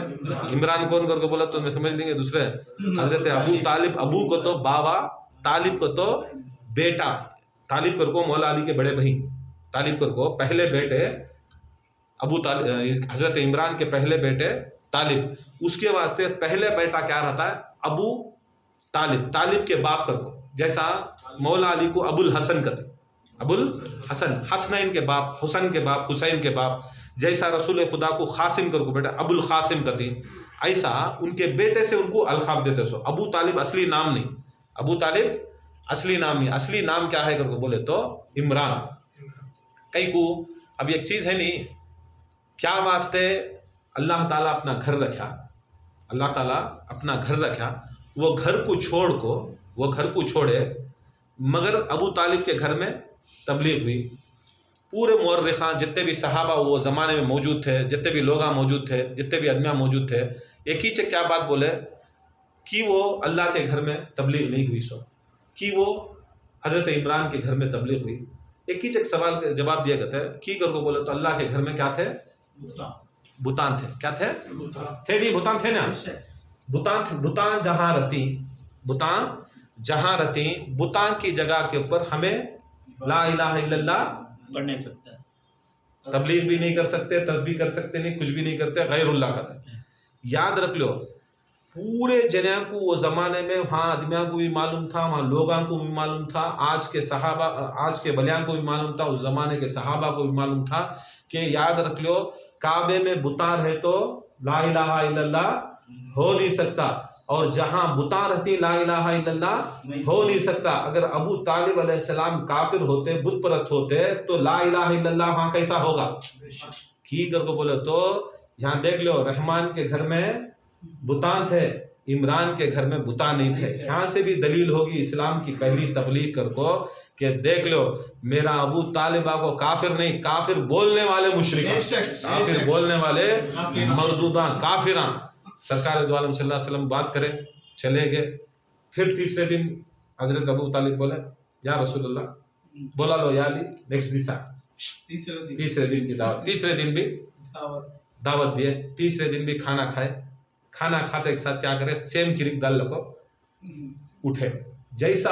इमरान कौन करके बोला तो मैं समझ लेंगे दूसरे। हजरत अबू तालिब, अबू को तो बाबा, तालिब को तो बेटा। तालिब कर को मौला अली के बड़े भाई, तालिब कर को पहले बेटे अबू तालिब, हजरत इमरान के पहले बेटे तालिब। उसके वास्ते पहले बेटा क्या रहता है? अबू तालिब। तालिब के बाप कर को, जैसा मौला अली को अबुल हसन कहते, अबुल हसन, हसनैन के बाप, हुसैन के बाप, हुसैन के बाप। जैसा रसूल खुदा को खासिम कर को बेटा अबुल खासिम कहते, ऐसा उनके बेटे से उनको अलखाब देते। सो अबू तालिब असली नाम नहीं, अबू तालिब असली नाम नहीं। असली नाम क्या है कर को बोले तो इमरान। कई को अब एक चीज़ है नहीं, क्या वास्ते अल्लाह ताला अपना घर रखा, अल्लाह ताला अपना घर रखा, वो घर को छोड़ को, वो घर को छोड़े, मगर अबू तालिब के घर में तबलीग हुई। पूरे मुअर्रिखां जितने भी सहाबा वो ज़माने में मौजूद थे, जितने भी लोग मौजूद थे, जितने भी आदमियाँ मौजूद थे, एक ही से क्या बात बोले कि वो अल्लाह के घर में तबलीग नहीं हुई। सो कि वो हज़रत इमरान के घर में तबलीग हुई। एक ही सवाल का जवाब दिया गया है कि कर को बोले तो अल्लाह के घर में क्या थे? बुतान थे। क्या थे? थे नहीं, बुतान थे ना। बुतान जहाँ रहती, बुतान जहाँ रहती, बुतान की जगह के ऊपर हमें ला इलाहा इल्लल्लाह पढ़ नहीं सकता, तबलीग भी नहीं कर सकते, तस्बीह कर सकते नहीं, कुछ भी नहीं करते, गैरुल्लाह का था। याद रख लो, पूरे जने को वो ज़माने में वहाँ आदमियों को भी मालूम था, वहाँ लोगों को भी मालूम था, आज के सहाबा, आज के बलियान को भी मालूम था, उस ज़माने के सहाबा को भी मालूम था कि याद रख लो काबे में बुता रहे तो ला इलाहा इल्लल्लाह हो नहीं सकता, और जहां बुता रहती ला इलाहा इल्लल्लाह हो नहीं सकता। अगर अबू तालिब अलैहिस्सलाम काफिर होते, बुत परस्त होते, तो ला इलाहा इल्लल्लाह वहां कैसा होगा? ठीक करके बोले तो यहाँ देख लो, रहमान के घर में बुतान थे, इमरान के घर में बुता नहीं थे। यहाँ से भी दलील होगी इस्लाम की पहली तबलीग कर को कि देख लो मेरा अबू तालिबा को काफिर नहीं, काफिर बोलने वाले मुशरिक, काफिर बोलने वाले मरदूदा काफिरा। सरकार दो आलम सल्लल्लाहु अलैहि वसल्लम बात करे, चले गए। फिर तीसरे दिन हजरत अबू तालिब बोले या रसूलुल्लाह, बोला लो या अली, नेक्स्ट दिशा। तीसरे दिन की दावत, तीसरे दिन भी दावत दिए, तीसरे दिन भी खाना खाए। खाना खाते एक साथ क्या करे, सेम किरिक दाल को उठे। जैसा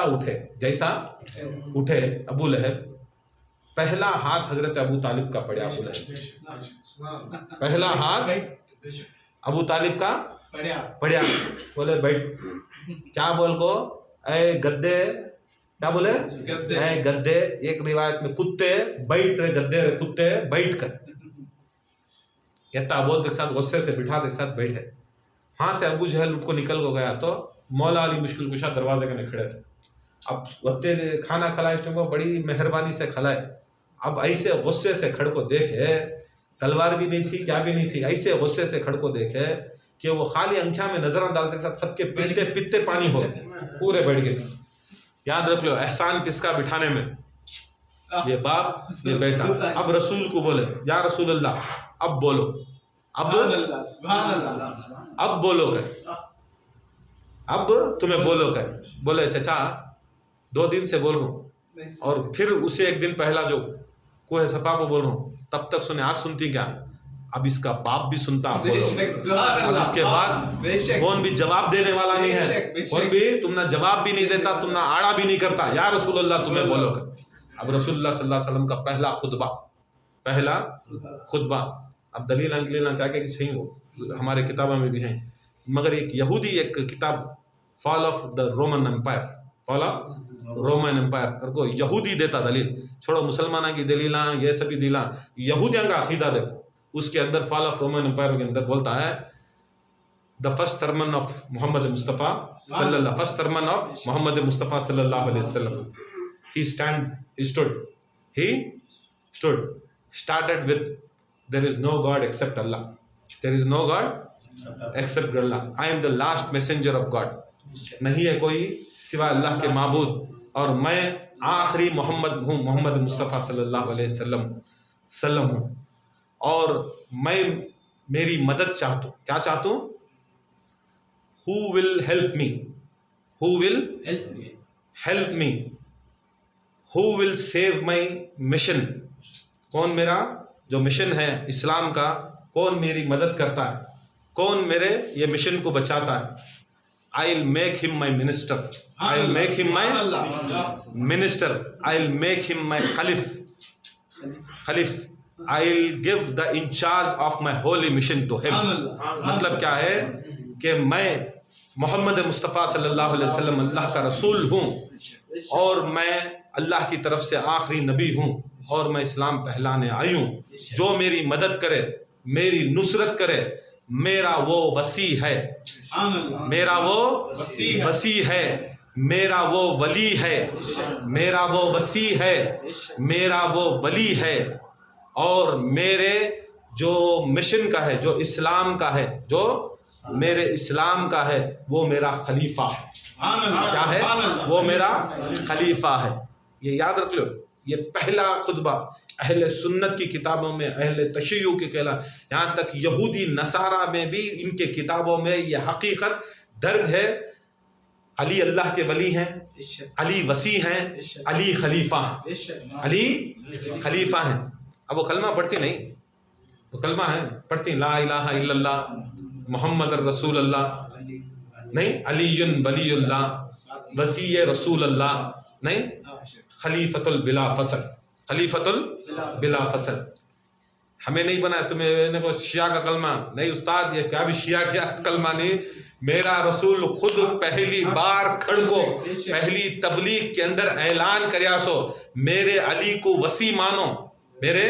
उठे अबू लहब, पहला हाथ हजरत अबू तालिब का पड़ा। अबू लहब पहला हाथ अबू तालिब का पड़ा। बोले बैठ, क्या बोल को, ऐ गद्दे, क्या बोले? ऐ गद्दे, एक रिवायत में कुत्ते, बैठ रहे गद्दे, कुत्ते बैठ कर। इतना बोलते साथ गुस्से से बिठाते साथ बैठे। वहाँ से अबू जहल उनको निकल को गया तो मौला अली मुश्किल कुशा दरवाजे के खड़े थे। अब वत्ते खाना खिलाए, इसको बड़ी मेहरबानी से खिलाए। अब ऐसे गुस्से से खड़ को देखे, तलवार भी नहीं थी, क्या भी नहीं थी, ऐसे गुस्से से खड़ को देखे कि वो खाली अंख्या में नजर डालते साथ सबके पित्ते पित्ते पानी हो पूरे बैठ गए। याद रख लो एहसान किसका बिठाने में, ये बाप ये बेटा। अब रसूल को बोले या रसूल अल्लाह, अब बोलो, अब बोलो कर, अब तुम्हें बोलो कर। बोले चचा 2 दिन से बोल रहा हूँ, और फिर उसे 1 दिन पहला जो कोहे सफा को बोल रहा हूँ, तब तक सुने, आज सुनती क्या? अब इसका बाप भी सुनता, बोलो। अब इसके बाद कौन भी जवाब देने वाला नहीं है, कौन भी तुमने जवाब भी नहीं देता, तुमने आड़ा भी नहीं करता। या रसूलुल्लाह तुम्हें बोलो कर। अब रसूलुल्लाह सल्लल्लाहु अलैहि वसल्लम का पहला खुतबा। अब दलील अंकलील क्या कि सही वो हमारे किताबों में भी हैं, मगर एक यहूदी एक किताब fall of the Roman empire, fall of Roman empire कर को यहूदी देता दलील, छोड़ो मुसलमाना की दलीला ये सभी दिला, यहूदियों का अकीदा देखो, उसके अंदर फॉल ऑफ रोमन एम्पायर के अंदर बोलता है the first sermon of Muhammad Mustafa सल्लल्लाहु first sermon of Muhammad Mustafa सल्लल्लाहु अलैहि वसल्लम he stood started with there is no God except Allah, there is no God except Allah, I am the last messenger of God, नहीं है कोई सिवा अल्लाह के माबूद और मैं आखिरी मोहम्मद हूँ, मोहम्मद मुस्तफ़ा सल्लल्लाहु अलैहि वसल्लम हूँ और मैं मेरी मदद चाहता हूँ, क्या चाहता हूँ? Who will help me? Who will help me? Who will save my mission? कौन मेरा जो मिशन है इस्लाम का, कौन मेरी मदद करता है, कौन मेरे ये मिशन को बचाता है? I'll make him my minister. I'll make him my minister. I'll make him my Khalif. I'll give the in charge of my holy mission to him. मतलब क्या है कि मैं मोहम्मद मुस्तफ़ा सल्लल्लाहु अलैहि वसल्लम अल्लाह का रसूल हूँ और मैं अल्लाह की तरफ से आखिरी नबी हूँ और मैं इस्लाम पहलाने आई हूँ। जो मेरी मदद करे, मेरी नुसरत करे, मेरा वो वसी है, मेरा वो वसी है, मेरा वो वली है, मेरा वो वसी है, मेरा वो वली है और मेरे जो मिशन का है, जो इस्लाम का है, जो मेरे इस्लाम का है, वो मेरा खलीफा है। क्या है? वो मेरा खलीफा है। ये याद रख लो, ये पहला खुतबा अहले सुन्नत की किताबों में, अहले तशय्युअ के कहला, यहाँ तक यहूदी नसारा में भी इनके किताबों में ये हकीकत दर्ज है, अली अल्लाह के वली हैं, अली वसी हैं, अली खलीफा हैं, अली खलीफा हैं। अब वो कलमा पढ़ती नहीं, वो कलमा है पढ़ती ला इलाहा इल्लल्लाह मोहम्मद रसूल अल्लाह नहीं, अलीयुन वलीउल्लाह वसी रसूल अल्लाह नहीं, खलीफतुल बिला फसल, खलीफतुल बिला फसल। हमें नहीं बनाया तुम्हें को शिया का कलमा नहीं उस्ताद, ये क्या भी शिया क्या कलमा नहीं, मेरा रसूल खुद पहली बार खड़को पहली तबलीग के अंदर ऐलान करया सो मेरे अली को वसी मानो, मेरे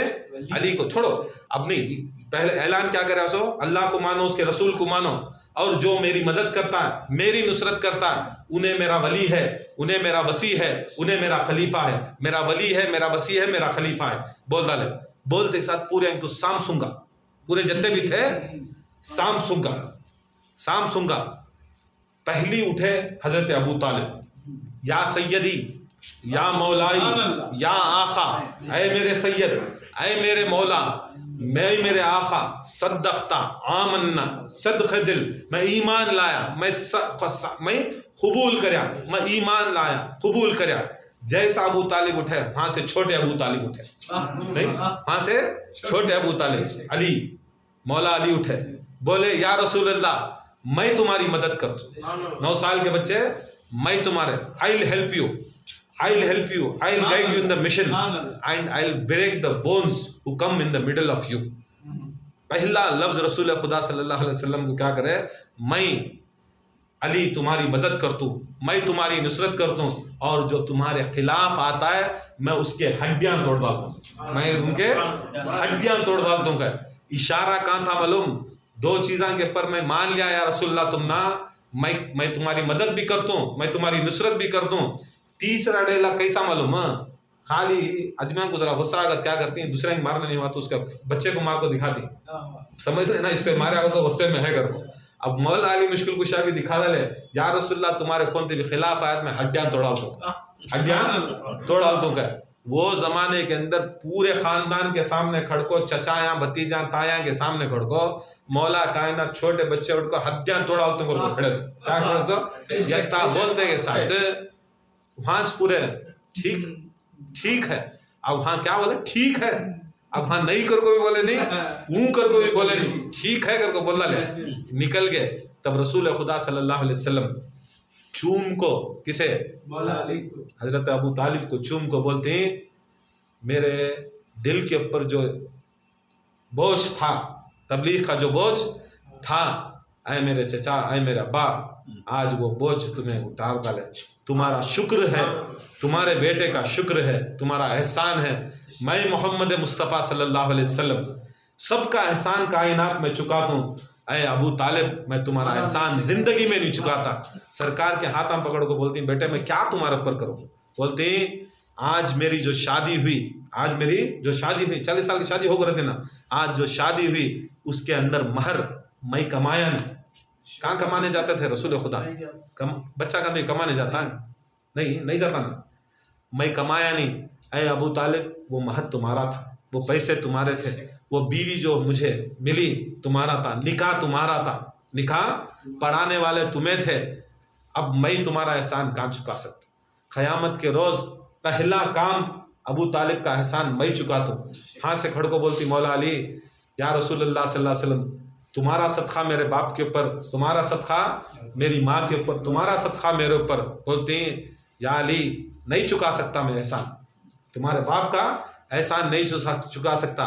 अली को छोड़ो, अब नहीं, पहले ऐलान क्या करया सो अल्लाह को मानो, उसके रसूल को मानो और जो मेरी मदद करता है, मेरी नुसरत करता है, उन्हें मेरा वली है, उन्हें मेरा वसी है, उन्हें मेरा खलीफा है, मेरा वली है, मेरा वसी है, मेरा खलीफा है। बोल डाले, बोलते एक साथ पूरे इनको साम सुंगा, पूरे जितने भी थे साम सुंगा, साम सुंगा। पहली उठे हजरत अबू तालिब, या सैयदी, या मौलाई, या आका, ऐ मेरे सैयद, ऐ मेरे मौला, मैं मेरे आका, सद्दख्ता आमन्ना, सदक़ दिल, मैं ईमान लाया, मैं कबूल करया, मैं ईमान लाया, कबूल करया। जैसा अबू तालिब उठे, वहां से छोटे अबू तालिब उठे, नहीं, वहां से छोटे अबू तालिब, अली, मौला अली उठे, बोले या रसूल अल्लाह, मैं तुम्हारी मदद कर दूं, 9 साल के बच्चे, मैं तुम्हारे, I'll help you, I'll help you, I'll guide you in the mission and I'll break the bones who come in the middle of you। पहला लफ्ज रसूल खुदा सल्लल्लाहु अलैहि वसल्लम को क्या करे, मैं अली तुम्हारी मदद करता हूँ, मैं तुम्हारी नुसरत करता हूँ और जो तुम्हारे खिलाफ आता है मैं उसके हड्डियां तोड़ डालता हूँ, मैं उनके हड्डियां तोड़ डालता हूँ। इशारा कहाँ था मालूम? 2 चीज़ों के पर मैं मान लिया या रसूलल्लाह तुम ना, मैं तुम्हारी मदद भी करता हूँ, मैं तुम्हारी नुसरत भी करता हूँ। तीसरा डेला कैसा मालूम? खाली अजमान को जरा गुस्सा अगर क्या करती है, दूसरे को मारना नहीं हुआ तो उसके बच्चे को मार को दिखाती, समझ लेना इससे मारा हो तो गुस्से में है कर को। अब मौला अली मुश्किल कुशा भी दिखा दे, या रसूलल्लाह तुम्हारे कौन भी खिलाफ आयत में हड्डियां तोड़ा दूं, हड्डियां तोड़ा दूं। का वो जमाने के अंदर पूरे खानदान के सामने खड़को, चचाया भतीजा ताया के सामने खड़को, मौला कायनात छोटे बच्चे उठको हड्डियां तोड़ा दूं खड़े क्या कर यत्ता बोलते के साथ वहां पूरे ठीक है। अब वहां क्या बोले? ठीक है। अब हाँ नहीं कर को भी बोले नहीं, ऊं कर को भी बोले नहीं, ठीक है कर को बोला ले, निकल गए। तब रसूल खुदा सल्लल्लाहु अलैहि वसल्लम चूम को, किसे? हजरत अबू तालिब को चूम को बोलते हैं, मेरे दिल के ऊपर जो बोझ था, तबलीग का जो बोझ था, ऐ मेरे चचा, ऐ मेरा बा, आज वो बोझ तुम्हें उतार डाले। तुम्हारा शुक्र है तुम्हारे बेटे का शुक्र है, तुम्हारा एहसान है। मैं मोहम्मद मुस्तफ़ा सल्लल्लाहु अलैहि वसल्लम सबका एहसान कायनात में चुकाता हूँ। अय अबू तालिब, मैं तुम्हारा एहसान जिंदगी में नहीं चुकाता। सरकार के हाथ में पकड़ को बोलती, बेटे मैं क्या तुम्हारे ऊपर करूँ? बोलती, आज मेरी जो शादी हुई, 40 साल की शादी हो गए थे ना, आज जो शादी हुई उसके अंदर महर मैं कमाया नहीं। कहाँ कमाने जाते थे रसूल खुदा? बच्चा का नहीं कमाने जाता है, नहीं जाता ना, मैं कमाया नहीं। अय अबू तालिब, वो महर तुम्हारा था, वो पैसे तुम्हारे थे, वो बीवी जो मुझे मिली तुम्हारा था, निकाह तुम्हारा था, निकाह पढ़ाने वाले तुम्हें थे। अब मैं तुम्हारा एहसान कहाँ चुका सकता? क़यामत के रोज़ पहला काम अबू तालिब का एहसान मैं चुकाता हूँ। हाँ से खड़ को बोलती, मौला अली, या रसूलुल्लाह सल्लल्लाहु अलैहि वसल्लम, तुम्हारा सदका मेरे बाप के ऊपर, तुम्हारा सदका मेरी माँ के ऊपर, तुम्हारा सदका मेरे ऊपर। बोलती, या अली, नहीं चुका सकता मैं एहसान, तुम्हारे बाप का एहसान नहीं चुका सकता।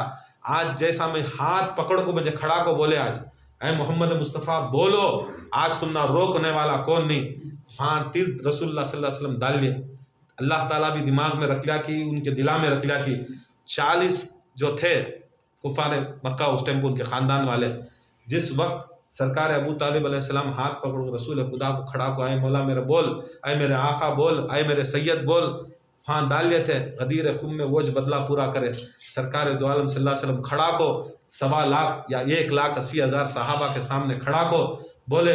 आज जैसा मैं हाथ पकड़ को मुझे खड़ा को बोले, आज ऐ मोहम्मद मुस्तफ़ा बोलो, आज तुम ना रोकने वाला कौन नहीं। हाँ तीस रसूलुल्लाह सल्लल्लाहु अलैहि वसल्लम डाल लिया। अल्लाह ताला भी दिमाग में रख लिया कि, उनके दिला में रख लिया कि 40 जो थे कुफार मक्का उस टाइम को, उनके ख़ानदान वाले, जिस वक्त सरकार अबू तालिब अलैहिस्सलाम हाथ पकड़ रसूल खुदा को खड़ा को, आए मौला मेरे बोल, आए मेरे आका बोल, आए मेरे सैयद बोल, हाँ डाल लिए थे गदीर खुम में वोज बदला पूरा करे। सरकार दो आलम सल्लल्लाहु अलैहि वसल्लम खड़ा को 1.25 लाख या 1,80,000 सहाबा के सामने खड़ा को बोले,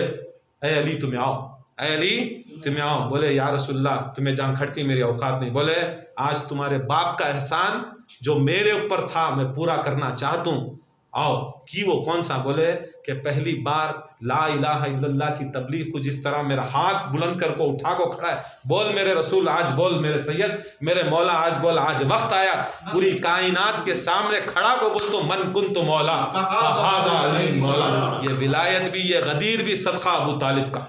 ऐ अली तुम्हें आओ, ऐ अली तुम्हें आओ। बोले, या रसूलल्लाह, तुम्हें जान खड़ती मेरी औकात नहीं। बोले, आज तुम्हारे बाप का एहसान जो मेरे ऊपर था मैं पूरा करना चाहता हूँ, आओ। कि वो कौन सा? बोले कि पहली बार ला इलाहा इल्लल्लाह की तबलीग को जिस तरह मेरा हाथ बुलंद कर को उठा को खड़ा है, बोल मेरे रसूल, आज बोल मेरे सैयद, मेरे मौला, आज बोल, आज वक्त आया पूरी कायनात के सामने खड़ा को बोल तो मन कुन तो मौला, हाज़ा अली मौला। ये विलायत भी, ये गदीर भी सदका अबू तालिब का।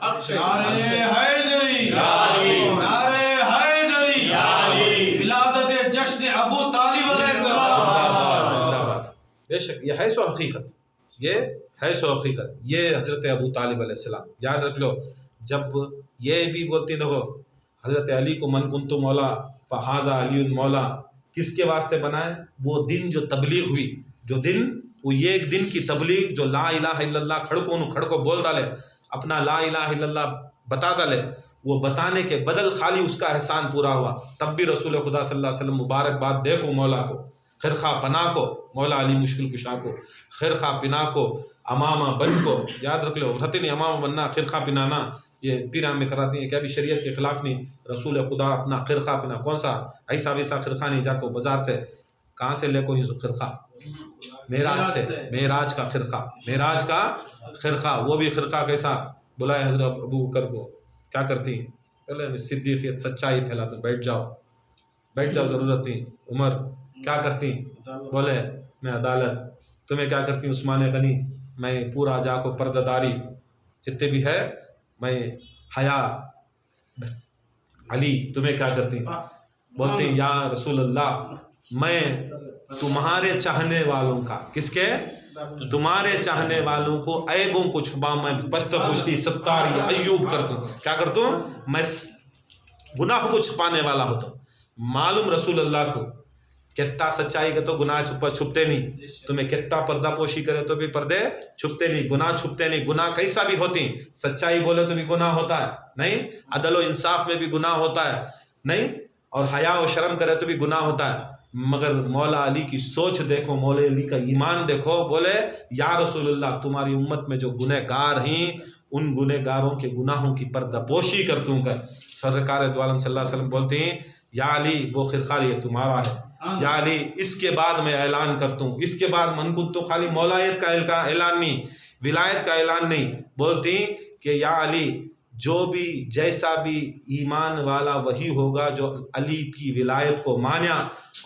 बेशक ये है सो हकीकत, ये है सो हकीकत, ये हज़रत अबू तालिब अलैहिस्सलाम। याद रख लो, जब ये भी बोलती देखो हज़रत अली को मन कुंतु मौला फ़हाज़ा अली मौला, किसके वास्ते बनाए? वो दिन जो तबलीग हुई, जो दिन, वो ये एक दिन की तबलीग जो ला इलाहा इल्लल्लाह खड़को बोल डाले, अपना ला इलाहा इल्लल्लाह बता डाले, वो बताने के बदल खाली उसका एहसान पूरा हुआ। तब भी रसूल खुदा सल्लल्लाहु अलैहि वसल्लम मुबारकबाद देखो मौला को, खिरखा पना को, मौला अली मुश्किल कुशा को, खिरखा पिना को, अमामा बन को। याद रख लो, रतनी अमामा बनना, खिरखा पिनाना, ये पीरा में कराती हैं, क्या भी शरीयत के खिलाफ नहीं। रसूल खुदा अपना खिरखा पिना, कौन सा ऐसा वैसा खिरखा नहीं, जाको बाजार से कहाँ से ले को ही खिरखा, मेराज से, मेराज का खिरखा, मेराज का खिरखा। वो भी खिरखा कैसा? बुलाए हज़रत अबू बकर को, क्या करती हैं? पहले सिद्दीक़ियत सच्चाई फैलाते, बैठ जाओ ज़रूरत नहीं। उमर क्या करती? बोले, मैं अदालत। तुम्हें क्या करती? उस्मान गनी, मैं पूरा जाको पर्दादारी जितने भी है, मैं हया। अली तुम्हें क्या करती? बोलती, या रसूल अल्लाह, मैं तुम्हारे चाहने वालों का, किसके? तुम्हारे चाहने वालों को ऐबों को छुपा, मैं पश्तपुशी सत्तारी अय्यूब करता हूँ। क्या करता हूँ? मैं गुनाह को छुपाने वाला होता हूँ। मालूम रसूल अल्लाह को कितना सच्चाई के तो गुनाह छुपते नहीं, तुम्हें कितना पर्दा पोशी करे तो भी पर्दे छुपते नहीं, गुनाह छुपते नहीं। गुनाह कैसा भी होती, सच्चाई बोले तो भी गुनाह होता है नहीं, अदल व इंसाफ में भी गुनाह होता है नहीं, और हया और शर्म करे तो भी गुनाह होता है। मगर मौला अली की सोच देखो, मौला अली का ईमान देखो। बोले, या रसूलुल्लाह, तुम्हारी उम्मत में जो गुनहगार हैं, उन गुनहगारों के गुनाहों की पर्दापोशी कर दूंगा। सरकार दो आलम सल्लल्लाहु अलैहि वसल्लम बोलते हैं, या अली, वो खिरखा ये तुम्हारा है, या अली, इसके बाद मैं ऐलान करता हूँ, इसके बाद मनकुन तो खाली मौलायत का ऐलान नहीं, विलायत का ऐलान नहीं। बोलती कि या अली, जो भी जैसा भी ईमान वाला वही होगा जो अली की विलायत को माना,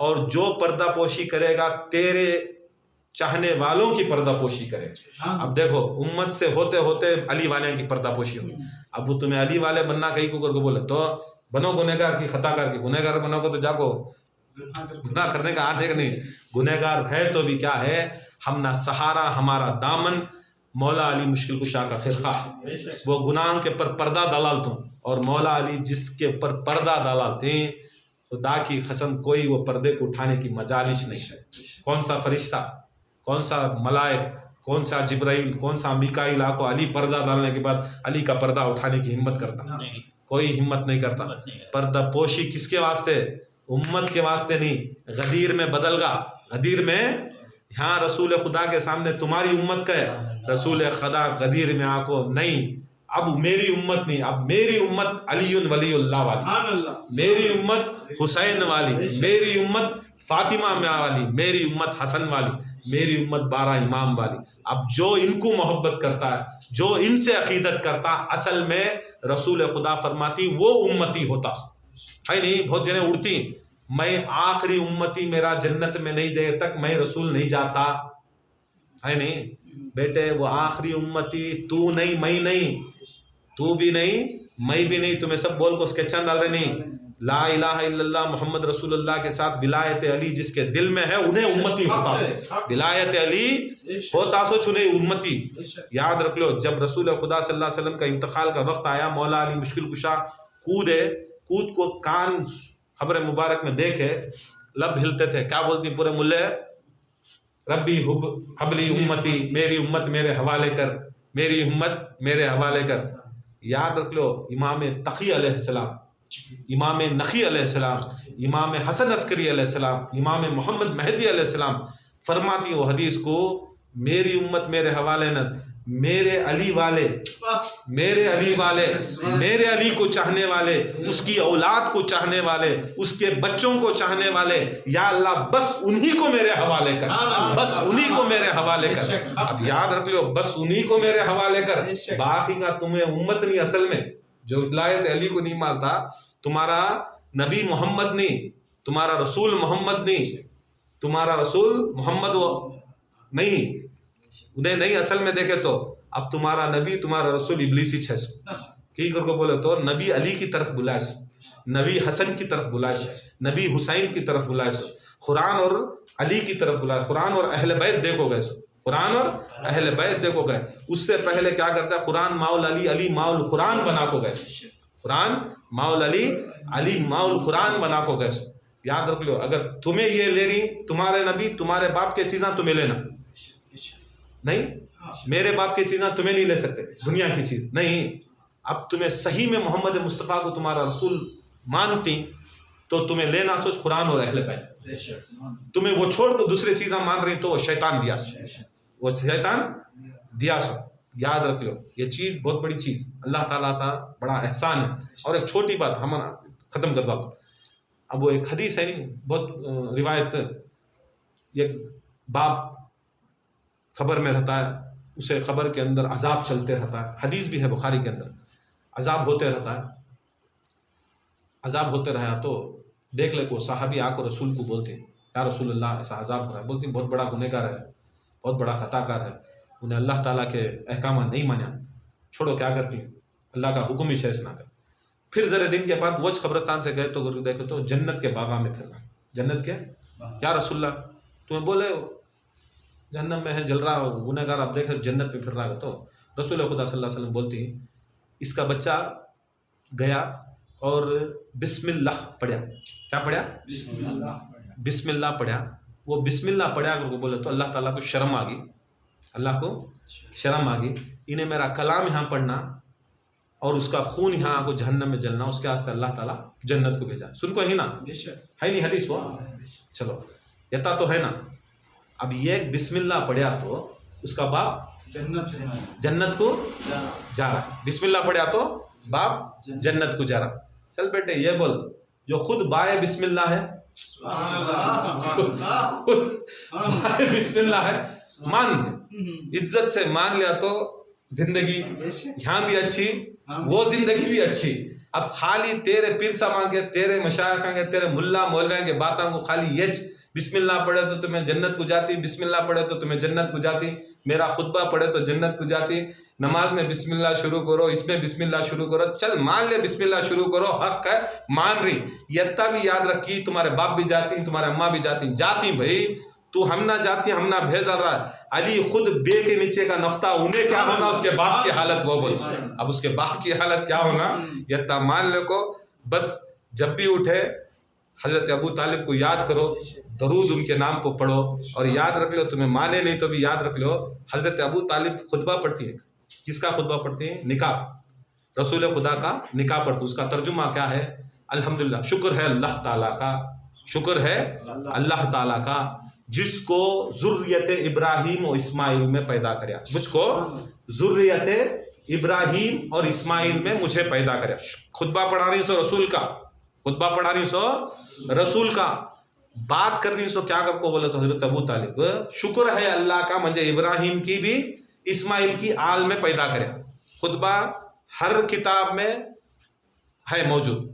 और जो पर्दापोशी करेगा तेरे चाहने वालों की पर्दापोशी करे। अब देखो, उम्मत से होते होते अली वाले की पर्दापोशी हुई। अब वो तुम्हें अली वाले बनना कहीं को करके बोले तो बनो गुनहगार की, खताकार की। गुनहगार बनोगे तो जाको गुनाह करने का आने का नहीं। गुनहगार है तो भी क्या है, हम ना सहारा, हमारा दामन मौला अली मुश्किल कुशा का खिरखा, वो गुनाहों के पर पर्दा डालते हैं। और मौला अली जिसके ऊपर पर्दा डालते हैं, खुदा की कसम कोई वो पर्दे को उठाने की मजालिश नहीं है। कौन सा फरिश्ता, कौन सा मलाइक, कौन सा जिब्राइल, कौन सा मिकाईल आको अली पर्दा डालने के बाद अली का पर्दा उठाने की हिम्मत करता? कोई हिम्मत नहीं करता। पर्दा पोशी किसके वास्ते? उम्मत के वास्ते नहीं। गदीर में बदलगा, गदीर में यहाँ रसूल खुदा के सामने तुम्हारी उम्मत का है, रसूल खुदा गदीर में आको नहीं, अब मेरी उम्मत नहीं, अब मेरी उम्मत अलीउन वलीउल्लाह वाली, मेरी उम्मत हुसैन वाली, मेरी उम्मत फातिमा में वाली, मेरी उम्मत हसन वाली, मेरी उम्मत 12 इमाम वाली। अब जो इनको मोहब्बत करता है, जो इनसे अकीदत करता, असल में रसूल खुदा फरमाती वो उम्मती होता है नहीं। बहुत जने उड़ती, मैं आखिरी उम्मती मेरा जन्नत में नहीं दे तक मैं रसूल नहीं जाता, है नहीं बेटे। वो आखिरी उम्मती तू नहीं, मैं नहीं, तू भी नहीं, मैं भी नहीं। तुम्हें सब बोल को उसके चंद डाल रहे नहीं। ला इलाहा इल्लल्लाह मोहम्मद रसूलुल्लाह के साथ विलायत अली जिसके दिल में है उन्हें उम्मती होता। विलायत अली होता सो चुने उम्मती। याद रख लो, जब रसूल खुदा सल्लल्लाहु अलैहि वसल्लम का इंतकाल का वक्त आया, मौला अली मुश्किल कुशा कूद को कान खबर मुबारक में देखे, लब हिलते थे। क्या बोलती पूरे मुल्ले? रब्बी हबली उम्मती, मेरी उम्मत मेरे हवाले कर, मेरी उम्मत मेरे हवाले कर। याद रख लो, इमाम तकी अलैहिस्सलाम, इमाम नखी अलैहिस्सलाम, इमाम हसन अस्करी अलैहिस्सलाम, इमाम मोहम्मद महदी अलैहिस्सलाम फरमाती वो हदीस को, मेरी उम्मत मेरे हवाले न, मेरे अली वाले, मेरे अली वाले, मेरे अली को चाहने वाले, उसकी औलाद को चाहने वाले, उसके बच्चों को चाहने वाले, या अल्लाह बस उन्हीं को मेरे हवाले कर, बस उन्हीं को मेरे हवाले कर। अब याद रख लो, बस उन्हीं को मेरे हवाले कर, बाकी का तुम्हें उम्मत नहीं। असल में जो विलायत अली को नहीं मानता, तुम्हारा नबी मोहम्मद नहीं, तुम्हारा रसूल मोहम्मद नहीं, तुम्हारा रसूल मोहम्मद नहीं, उन्हें नहीं असल में देखे तो अब तुम्हारा नबी तुम्हारा रसूल इब्लीसी 600 की को बोले तो नबी अली की तरफ बुलाए, नबी हसन की तरफ बुलाए, नबी हुसैन की तरफ बुलाए, कुरान और अली की तरफ बुलाए, कुरान और अहले बैत देखो गए, कुरान और अहले बैत देखो गए। उससे पहले क्या करता है, कुरान माउल अली, अली माउल कुरान बना को गए, कुरान माउल अली, अली माउल कुरान बना को गए। याद रख लो, अगर तुम्हें ये ले रही तुम्हारे नबी तुम्हारे बाप के चीज़ें तुम्हें लेना नहीं, मेरे बाप की चीज़ें तुम्हें नहीं ले सकते, दुनिया की चीज़ नहीं। अब तुम्हें सही में मोहम्मद मुस्तफ़ा को तुम्हारा रसूल मानती तो तुम्हें लेना सोच कुरान और अहले बैत। तुम्हें वो छोड़ तो दूसरी चीज़ें मान रही तो वो शैतान दिया सो, वो शैतान दिया सो। याद रख लो, ये चीज़ बहुत बड़ी चीज़, अल्लाह ताला सा बड़ा एहसान है। और एक छोटी बात हम ख़त्म करता हूँ। अब वो एक हदीस है नहीं, बहुत रिवायत, एक बाप खबर में रहता है, उसे खबर के अंदर अजाब चलते रहता है, हदीस भी है बुखारी के अंदर, अजाब होते रहता है, अजाब होते रहा तो देख ले को साहबी आकर रसूल को बोलते हैं, या रसूलल्लाह ऐसा अजाब हो रहा है। बोलती बहुत बड़ा गुनहगार है, बहुत बड़ा खताकार है, उन्हें अल्लाह ताला के अहकाम नहीं माना, छोड़ो क्या करती, अल्लाह का हुक्म ही शेष ना कर। फिर ज़रा दिन के बाद वज कब्रस्तान से गए तो देखे तो जन्नत के बागा में फिर रहा, जन्नत के, या रसूलल्लाह तुम्हें बोले जन्नत में है जल रहा गुनहगार, आप देखे जन्नत में फिर रहा है। तो रसूल खुदा सल्लल्लाहु अलैहि वसल्लम बोलती इसका बच्चा गया और बिस्मिल्लाह पढ़ा, क्या पढ़ा, बिस्मिल्लाह पढ़ा। वो बिस्मिल्लाह पढ़ा अगर बोले तो अल्लाह ताला को शर्म आ गई, अल्लाह को शर्म आ गई, इन्हें मेरा कलाम यहाँ पढ़ना और उसका खून यहाँ को जहन्नम में जलना, उसके वास्ते अल्लाह ताला जन्नत को भेजा। सुन को ही ना है नहीं हदीस वो, चलो यता तो है ना। अब ये बिस्मिल्लाह पढ़ा तो उसका बाप जन्नत को जा रहा, बिस्मिल्लाह पढ़ा तो बाप जन्नत को जा रहा। चल बेटे ये बोल, जो खुद बाए बिस्मिल्लाह है, खुद बाए बिस्मिल्लाह है, मान इज्जत से मान लिया तो जिंदगी यहाँ भी अच्छी, वो जिंदगी भी अच्छी। अब खाली तेरे पीर साहब के, तेरे मशाइख के, तेरे मुल्ला मौलवी के बातों को खाली ये बिस्मिल्लाह पढ़े तो तुम्हें जन्नत को जाती, बिस्मिल्लाह पढ़े तो तुम्हें जन्नत को जाती, मेरा खुतबा पढ़े तो जन्नत को जाती, नमाज में बिस्मिल्लाह शुरू करो, इसमें बिस्मिल्लाह शुरू करो, चल मान ले बिस्मिल्लाह शुरू करो, हक है मान रही। यत्ता भी याद रखी, तुम्हारे बाप भी जाती, तुम्हारे अम्मा भी जाती भाई, तू हम ना जाती, हम ना भेजा रहा। अली खुद बे के नीचे का नख्ता, उन्हें क्या होना, उसके बाप की हालत वो बोल। अब उसके बाप की हालत क्या होना, यत्ता मान ले को बस जब भी उठे हज़रत अबू तालिब को याद करो, दरूद उनके नाम को पढ़ो, और याद रख लो, तुम्हें माने नहीं तो भी याद रख लो, हज़रत अबू तालिब खुतबा पढ़ती है। किसका खुतबा पढ़ती है? निकाह, रसूल खुदा का निकाह पढ़ती। उसका तर्जुमा क्या है? अल्हम्दुलिल्लाह, शुक्र है अल्लाह ताला का, शुक्र है अल्लाह ताला का जिसको ज़ुर्रियत इब्राहिम और इस्माइल में पैदा कराया, मुझको ज़ुर्रियत इब्राहिम और इस्माइल में मुझे पैदा कराया। खुतबा पढ़ा रही सो रसूल का, खुतबा पढ़ा रही सो रसूल का, बात कर रही सो क्या करको बोले तो हजरत अबू तालिब, शुक्र है अल्लाह का मुझे इब्राहिम की भी इस्माइल की आल में पैदा कराया। खुतबा हर किताब में है मौजूद,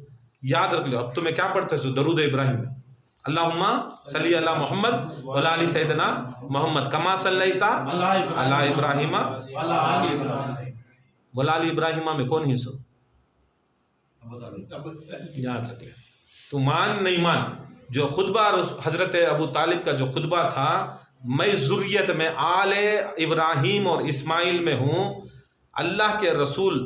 याद रख लो। अब तुम्हें क्या पढ़ते हो? दरूद इब्राहिम में अल्लाहुम्मा सल्ली अला मोहम्मद व अला सैयदना मोहम्मद कमा सल्लैता अला इब्राहिम व अला इब्राहिम में कौन हिस्सो? याद रख ले। तू मान नहीं मान, जो खुतबा हजरत अबू तालिब का जो खुतबा था, मैं ज़ुर्रियत में आले इब्राहिम और इस्माइल में हूँ, अल्लाह के रसूल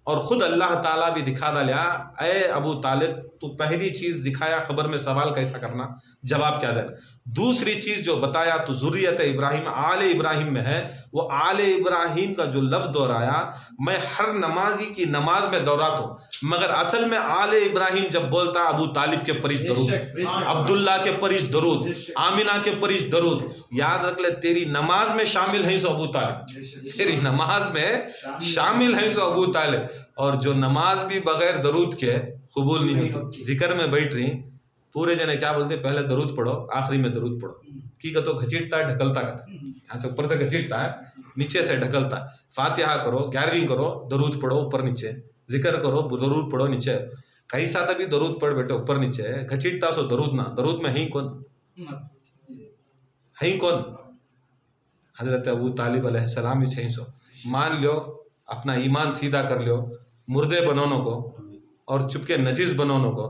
और ख़ुद अल्लाह ताला भी दिखा डाला, ए अबू तालिब तू पहली चीज़ दिखाया खबर में सवाल कैसा करना, जवाब क्या देना। दूसरी चीज़ जो बताया तो ज़ुर्रियत इब्राहिम आले इब्राहिम में है, वो आले इब्राहिम का जो लफ्ज़ दोहराया, मैं हर नमाजी की नमाज में दोहराता हूँ, मगर असल में आले इब्राहिम जब बोलता अबू तालिब के परिश दरूद, अब्दुल्ला के परिश दरूद, आमिना के परिश दरूद, याद रख ले तेरी नमाज में शामिल है सो अबू तालिब, तेरी नमाज में शामिल है सो अबू तालिब। और जो नमाज भी बगैर दरूद के कबूल नहीं होती। जिक्र में बैठ रही, पूरे जने क्या बोलते, पहले दरूद पढ़ो, आखिरी में दरूद पढ़ो। की तो घसीटता है, ढकलता का, यहाँ से ऊपर से घसीटता है, नीचे से ढकलता है। फातिहा करो, 11वीं करो, दरूद पढ़ो ऊपर नीचे, जिक्र करो, दरूद पढ़ो नीचे। कई साथ अभी दरूद पढ़ बैठे ऊपर नीचे, घसीटता सो दरूद ना, दरूद में है कौन? है कौन? हजरत अबू तालिब अलैहिस्सलाम ही चाहिए सो। मान लो अपना ईमान सीधा कर लो, मुर्दे बनाने को और चुपके नजीस बनाने को,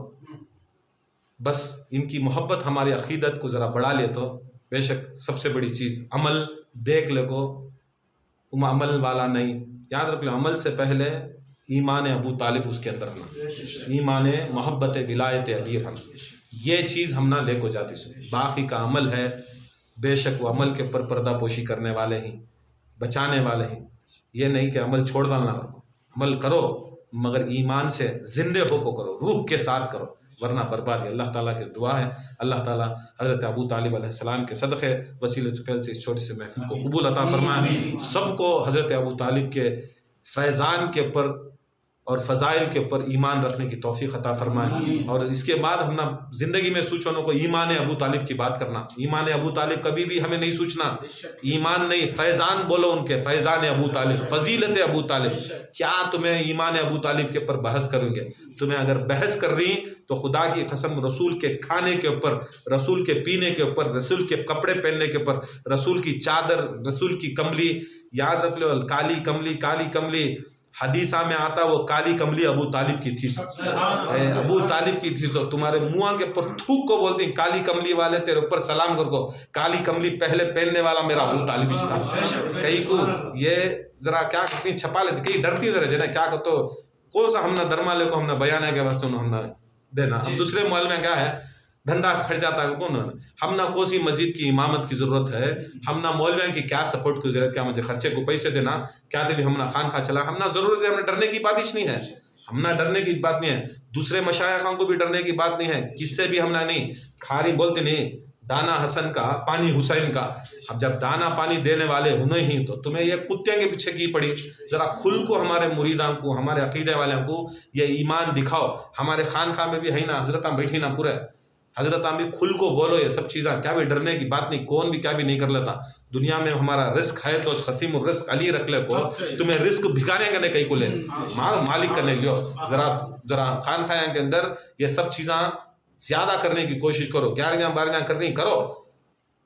बस इनकी मोहब्बत हमारी अकीदत को ज़रा बढ़ा ले तो बेशक सबसे बड़ी चीज़ अमल देख ले को, अमल वाला नहीं, याद रख लो, अमल से पहले ईमान अबू तालिब उसके अंदर रहना, ईमान मोहब्बत विलायत अली रहना, ये चीज़ हम ना ले को जाती से। बाकी का अमल है, बेशक वो अमल के ऊपर पर्दा पोशी करने वाले ही, बचाने वाले ही, ये नहीं कि अमल छोड़ डालना करो, अमल करो मगर ईमान से जिंदे हो को करो, रूह के साथ करो, वरना बर्बादी। अल्लाह ताला की दुआ है, अल्लाह ताला हज़रत अबू तालिब अलैहिस्सलाम के सदक़े वसीले तुफ़ैल से इस छोटी सी महफिल को कबूल अता फरमाए। सबको हज़रत अबू तालिब के फैज़ान के ऊपर और फ़ज़ाइल के ऊपर ईमान रखने की तौफ़ीक़ अता फरमाए। और इसके बाद हम ना ज़िंदगी में सोचों को ईमान अबू तालिब की बात करना, ईमान अबू तालिब कभी भी हमें नहीं सोचना, ईमान नहीं, फैज़ान बोलो उनके, फैज़ान अबू तालिब, फ़जीलत अबू तालिब। क्या तुम्हें ईमान अबू तालिब के ऊपर बहस करेंगे? तुम्हें अगर बहस कर रही तो खुदा की कसम, रसूल के खाने के ऊपर, रसूल के पीने के ऊपर, रसूल के कपड़े पहनने के ऊपर, रसूल की चादर, रसूल की कमली, याद रख लो, काली कमली, काली कमली हदीसा में आता, वो काली कमली अबू तालिब की थी, अबू तालिब की थी। तो तुम्हारे मुँह के ऊपर थूक को बोलती, काली कमली वाले तेरे ऊपर सलाम कर को, काली कमली पहले पहनने वाला मेरा अबू तालिब ही था। कहीं को ये जरा क्या करती, छपा लेती, कहीं डरती जरा जना क्या करते, कौन सा हमने दरमाले को हमने बयान के वास्ते हमने देना, हम दूसरे मोल में क्या है धंधा खर्चाता है कौन, हम ना कौन सी मस्जिद की इमामत की ज़रूरत है, हम ना मौलवियों की क्या सपोर्ट की ज़रूरत, क्या मुझे खर्चे को पैसे देना, क्या तभी हम ना खान खा चला, हम ना ज़रूरत है, हमने डरने की बात ही नहीं है, हम ना डरने की बात नहीं है, दूसरे मशाइखों को भी डरने की बात नहीं है, किससे भी हमने नहीं, खारी बोलते नहीं, दाना हसन का पानी हुसैन का। अब जब दाना पानी देने वाले होने ही तो तुम्हें ये कुत्ते के पीछे की पड़ी, ज़रा खुल को हमारे मुरीदां को, हमारे अकीदे वाले को ये ईमान दिखाओ। हमारे खानखा में भी है ना, हजरत बैठी ना पूरे, हजरत भी खुल को बोलो ये सब चीज़ें, क्या भी डरने की बात नहीं, कौन भी क्या भी नहीं कर लेता। दुनिया में हमारा रिस्क है तो खसीम रिस्क अली रख ले को, तुम्हें रिस्क भिखाने का नहीं कहीं को ले मारो, मालिक का नहीं लियो। जरा खान खाया के अंदर ये सब चीज़ें ज़्यादा करने की कोशिश करो, 11 12 करनी करो,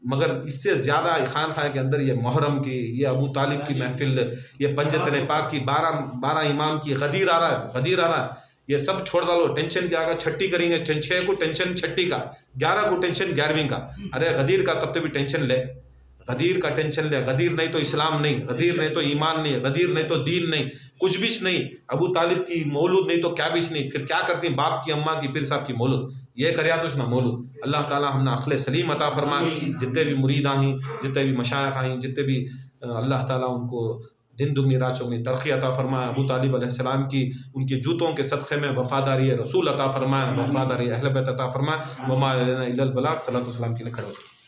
मगर इससे ज़्यादा खान खाया के अंदर ये मुहर्रम की, ये अबू तालिब की महफिल, ये पंजतन पाक की, 12 इमाम की गदीर आ रहा है, गदीर आ रहा है, ये सब छोड़ डालो। टेंशन क्या आगा, छठी करेंगे, 6 को टेंशन छठी का, 11 को टेंशन 11वीं का। अरे गदीर का कब भी टेंशन ले, गदीर का टेंशन ले, गदीर नहीं तो इस्लाम नहीं, गदीर नहीं तो ईमान नहीं, गदीर नहीं तो दीन नहीं, कुछ भी नहीं। अबू तालिब की मौलूद नहीं तो क्या भी नहीं, फिर क्या करती बाप की, अम्मा की, पीर साहब की मौलूद, ये करियातुश ना मौलूद। अल्लाह ताला हमने अक़ल सलीम अता फरमाए। जितने भी मुरीद आहीं, जितने भी मशाइख आहीं, जितने भी अल्लाह ताला उनको दिन दुगनी रात चौगनी तरक्की अता फरमाए। अबू तालिब अलैहिस्सलाम की उनके जूतों के सदक़े में वफ़ादारी रसूल अता फरमाए, वफ़ादारी अहले बैत अता फरमाए। वमा अलैना इल्लल बलाग। सल्लल्लाहु अलैहि वसल्लम के लिए खड़े होते हैं।